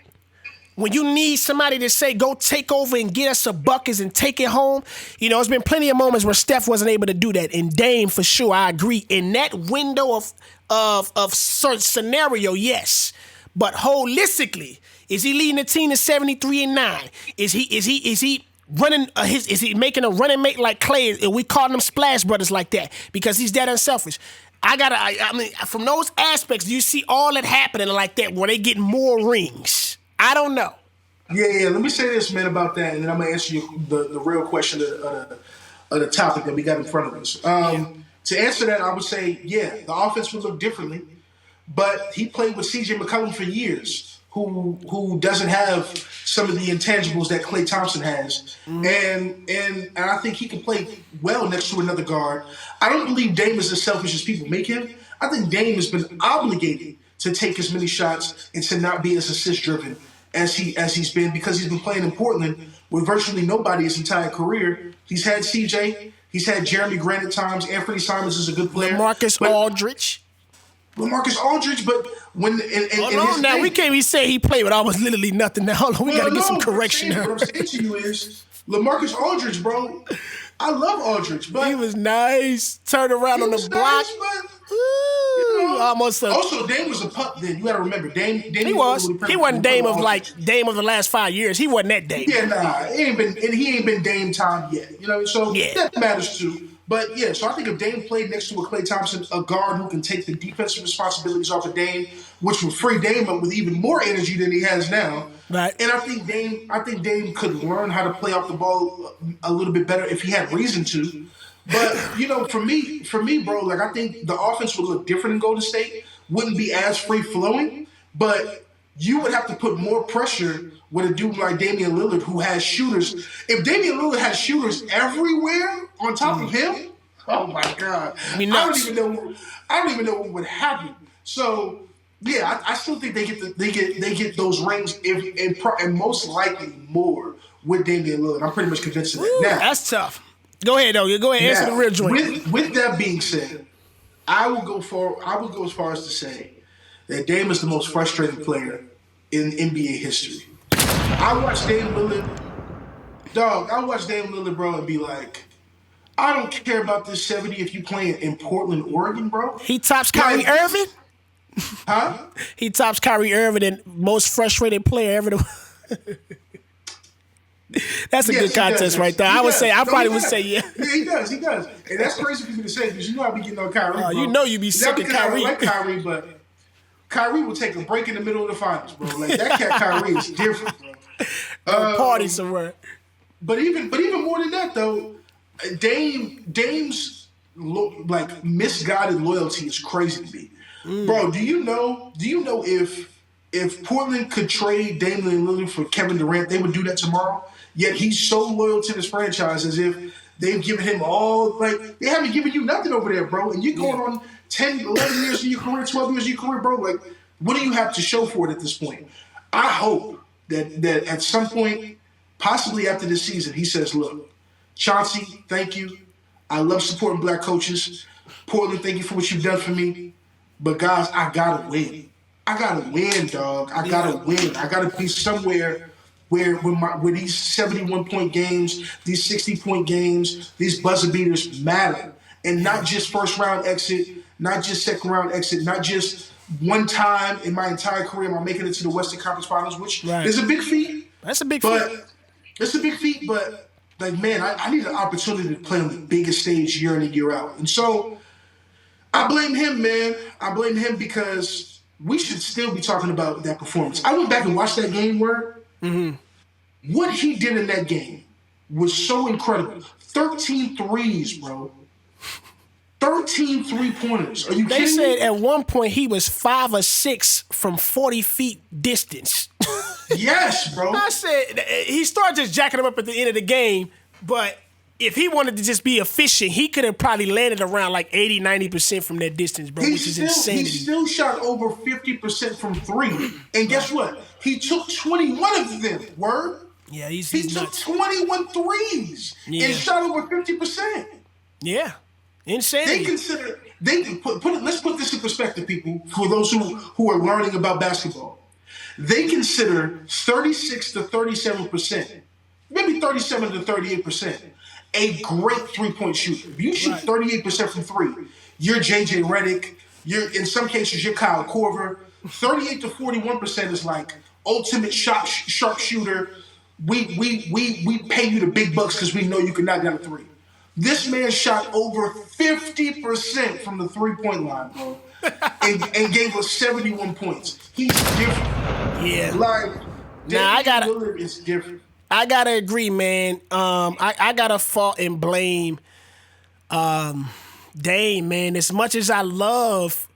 when you need somebody to say, go take over and get us some buckets and take it home, there's been plenty of moments where Steph wasn't able to do that. And Dame, for sure, I agree. In that window of certain scenario, yes. But holistically, is he leading the team to 73-9? Is he running is he making a running mate like Clay? And we call them Splash Brothers like that because he's that unselfish. I mean, from those aspects, you see all that happening like that where they get more rings. I don't know. Yeah. Let me say this, man, about that, and then I'm gonna answer you the real question of the topic that we got in front of us. To answer that, I would say, the offense would look differently, but he played with C.J. McCollum for years, who doesn't have some of the intangibles that Klay Thompson has, and I think he can play well next to another guard. I don't believe Dame is as selfish as people make him. I think Dame has been obligated to take as many shots and to not be as assist driven as he's been, because he's been playing in Portland with virtually nobody his entire career. He's had CJ, he's had Jeremy Grant at times. Anthony Simons is a good player. LaMarcus Aldridge, but when we can't even say he played with almost literally nothing. Now hold on, we gotta get some correction. What I'm saying to you is LaMarcus Aldridge, bro. I love Aldridge, but he was nice. Turned around on the block. Almost. Also, Dame was a pup then. You got to remember, Dame. He was. He wasn't Dame of the last 5 years. He wasn't that Dame. Yeah, nah. He ain't been Dame time yet. You know, so that matters too. But so I think if Dame played next to a Klay Thompson, a guard who can take the defensive responsibilities off of Dame, which would free Dame up with even more energy than he has now. Right. And I think Dame could learn how to play off the ball a little bit better if he had reason to. But for me, bro, like I think the offense would look different in Golden State. Wouldn't be as free flowing, but you would have to put more pressure with a dude like Damian Lillard who has shooters. If Damian Lillard has shooters everywhere on top of him, oh my God, I don't even know what would happen. So I still think they get those rings and most likely more with Damian Lillard. I'm pretty much convinced of that. Now, that's tough. Go ahead, though. Go ahead, answer the real joint. With that being said, I would go as far as to say that Dame is the most frustrating player in NBA history. I watch Dame Lillard, bro, and be like, I don't care about this 70 if you playing in Portland, Oregon, bro. He tops Kyrie Irving? Huh? He tops Kyrie Irving and most frustrated player ever. That's a good contest right there. I probably would say yeah. Yeah, he does. And that's crazy for me to say because I be getting on Kyrie, bro. You know you be sick of Kyrie. I like Kyrie, but Kyrie will take a break in the middle of the finals, bro. Like that cat Kyrie is different, bro. Party somewhere. But even more than that, though, Dame's misguided loyalty is crazy to me, bro. Do you know if Portland could trade Damian Lillard for Kevin Durant, they would do that tomorrow? Yet he's so loyal to this franchise as if they've given him all, they haven't given you nothing over there, bro. And you're going on 10, 11 years of your career, 12 years of your career, bro. Like, what do you have to show for it at this point? I hope that at some point, possibly after this season, he says, look, Chauncey, thank you. I love supporting black coaches. Portland, thank you for what you've done for me. But guys, I gotta win. I gotta win, dog. I gotta win. I gotta be somewhere where these 71-point games, these 60-point games, these buzzer beaters matter. And not just first round exit, not just second round exit, not just one time in my entire career am I making it to the Western Conference Finals, which is a big feat. That's a big feat. It's a big feat, but man, I need an opportunity to play on the biggest stage year in and year out. And so I blame him, man. I blame him because we should still be talking about that performance. I went back and watched that game what he did in that game was so incredible. 13 threes, bro. 13 three-pointers. Are you kidding me? They said at one point he was 5 or 6 from 40 feet distance. Yes, bro. I said he started just jacking him up at the end of the game, but if he wanted to just be efficient, he could have probably landed around like 80, 90% from that distance, bro, which is insanity. He still shot over 50% from three. And guess what? He took 21 of them. Word? Yeah, he took 21 threes and shot over 50%. Yeah. Insanity. Let's put this in perspective, people, for those who are learning about basketball. They consider 36 to 37%, maybe 37 to 38%, a great three-point shooter. If you shoot 38% from three, you're JJ Redick. In some cases, you're Kyle Korver. 38 to 41% is like ultimate sharpshooter. We pay you the big bucks because we know you can knock down a three. This man shot over 50% from the 3-point line, bro, and gave us 71 points. He's different. Yeah. Like, Nah, Lillard is different. I gotta agree, man. I gotta fault and blame Dame, man. As much as I love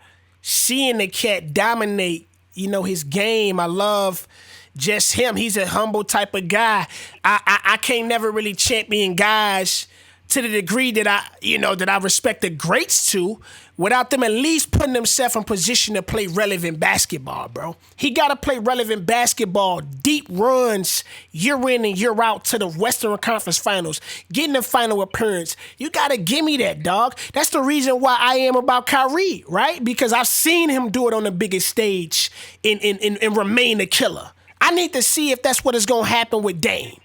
seeing the cat dominate, his game, I love just him. He's a humble type of guy. I can't never really champion guys to the degree that I respect the greats to, without them at least putting themselves in position to play relevant basketball, bro. He got to play relevant basketball, deep runs year in and year out to the Western Conference Finals, getting the final appearance. You got to give me that, dog. That's the reason why I am about Kyrie, right? Because I've seen him do it on the biggest stage and remain a killer. I need to see if that's what is going to happen with Dame,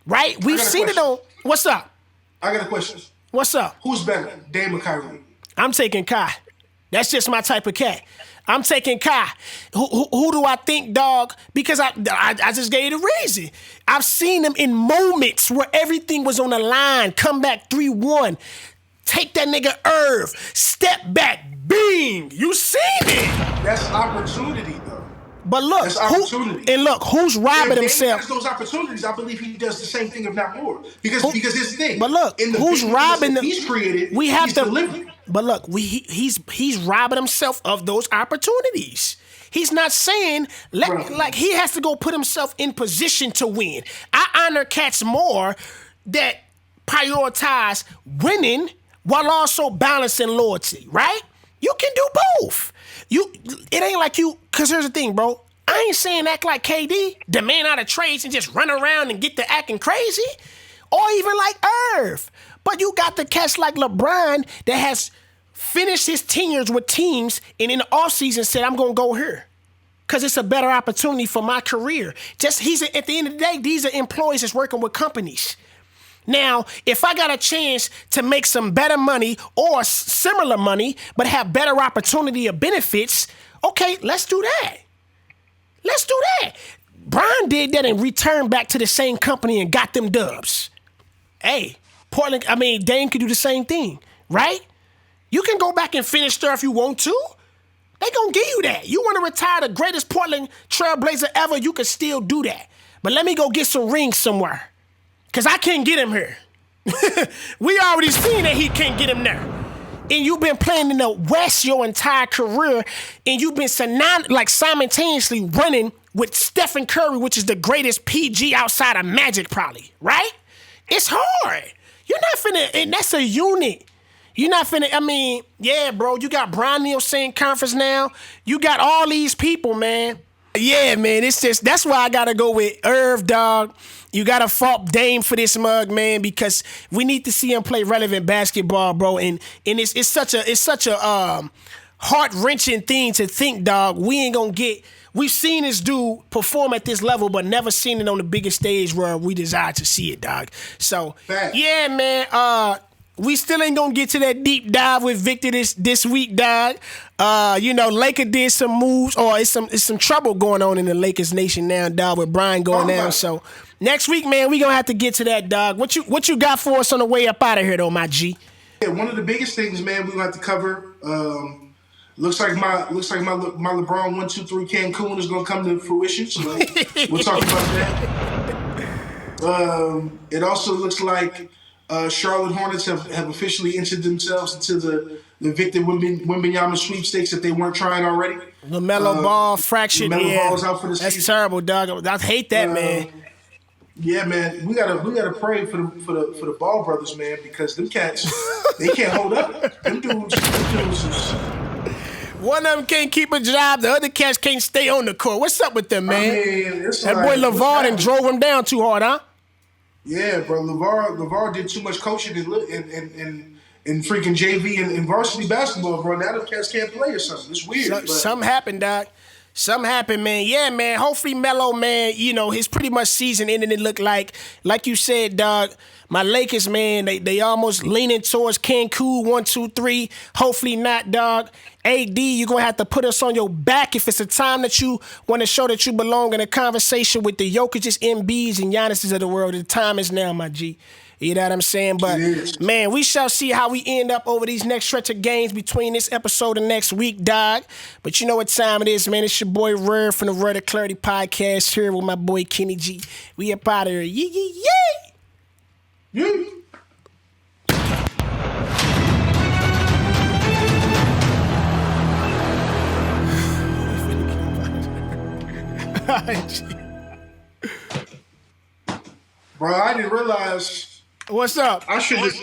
right? We've seen it on... What's up? I got a question. What's up? Who's better, Dame or Kyrie? I'm taking Kai. That's just my type of cat. I'm taking Kai. Who do I think, dog? Because I just gave you the reason. I've seen him in moments where everything was on the line, come back 3-1, take that nigga Irv, step back, bing. You seen it. That's opportunity, though. But look, who's robbing himself? If he has those opportunities, I believe he does the same thing, if not more. Because here's the thing. But look, who's robbing them? He's created. We have he's to. Delivering. But look, he's robbing himself of those opportunities. He's not saying like he has to go put himself in position to win. I honor cats more that prioritize winning while also balancing loyalty. Right? You can do both. It ain't like you, because here's the thing, bro. I ain't saying act like KD, demand out of trades and just run around and get to acting crazy, or even like Irv. But you got the cats like LeBron that has finished his tenures with teams and in the offseason said, I'm going to go here because it's a better opportunity for my career. At the end of the day, these are employees that's working with companies. Now, if I got a chance to make some better money or similar money, but have better opportunity or benefits, okay, let's do that. Let's do that. Brian did that and returned back to the same company and got them dubs. Hey, Dame could do the same thing, right? You can go back and finish there if you want to. They gonna give you that. You want to retire the greatest Portland Trailblazer ever, you can still do that. But let me go get some rings somewhere. Because I can't get him here. We already seen that he can't get him there. And you've been playing in the West your entire career, and you've been simultaneously running with Stephen Curry, which is the greatest PG outside of Magic probably, right? It's hard. You're not finna, and that's a unit. You're not finna, yeah, bro, you got Brian Neal same conference now. You got all these people, man. Yeah, man, that's why I gotta go with Irv, dog. You gotta fault Dame for this mug, man, because we need to see him play relevant basketball, bro. And it's such a heart-wrenching thing to think, dog. We've seen this dude perform at this level, but never seen it on the biggest stage where we desire to see it, dog. So, yeah, man, we still ain't gonna get to that deep dive with Victor this week, dog. Lakers did some moves, or it's some trouble going on in the Lakers nation now, dog, with Brian going down. So next week, man, we gonna have to get to that, dog. What you got for us on the way up out of here, though, my G? Yeah, one of the biggest things, man, we gonna have to cover. Looks like my LeBron 1-2-3 Cancun is gonna come to fruition. So we'll talk about that. It also looks like Charlotte Hornets have officially entered themselves into the Victor Wembanyama sweepstakes that they weren't trying already. LaMelo Ball fractured. LaMelo Ball's out for the season. That's terrible, dog. I hate that, man. Yeah, man. We gotta pray for the Ball brothers, man, because them cats they can't hold up. Them dudes is. One of them can't keep a job. The other cats can't stay on the court. What's up with them, man? That boy LeVar and drove him down too hard, huh? Yeah, bro. LeVar did too much coaching in freaking JV and varsity basketball, bro. Now the cats can't play or something. It's weird. Something happened, Doc. Something happened, man. Yeah, man. Hopefully Melo, man, his pretty much season ended. It looked like you said, dog, my Lakers, man, they almost leaning towards Cancun 1-2-3. Hopefully not, dog. AD, you're going to have to put us on your back if it's a time that you want to show that you belong in a conversation with the Jokic's, MBs, and Giannis's of the world. The time is now, my G. You know what I'm saying? But, man, we shall see how we end up over these next stretch of games between this episode and next week, dog. But you know what time it is, man. It's your boy, Rare, from the Rare to Clarity podcast here with my boy, Kenny G. We up out of here. Yee, yee, yee! Yeah. Bro, I didn't realize. What's up? I shouldn't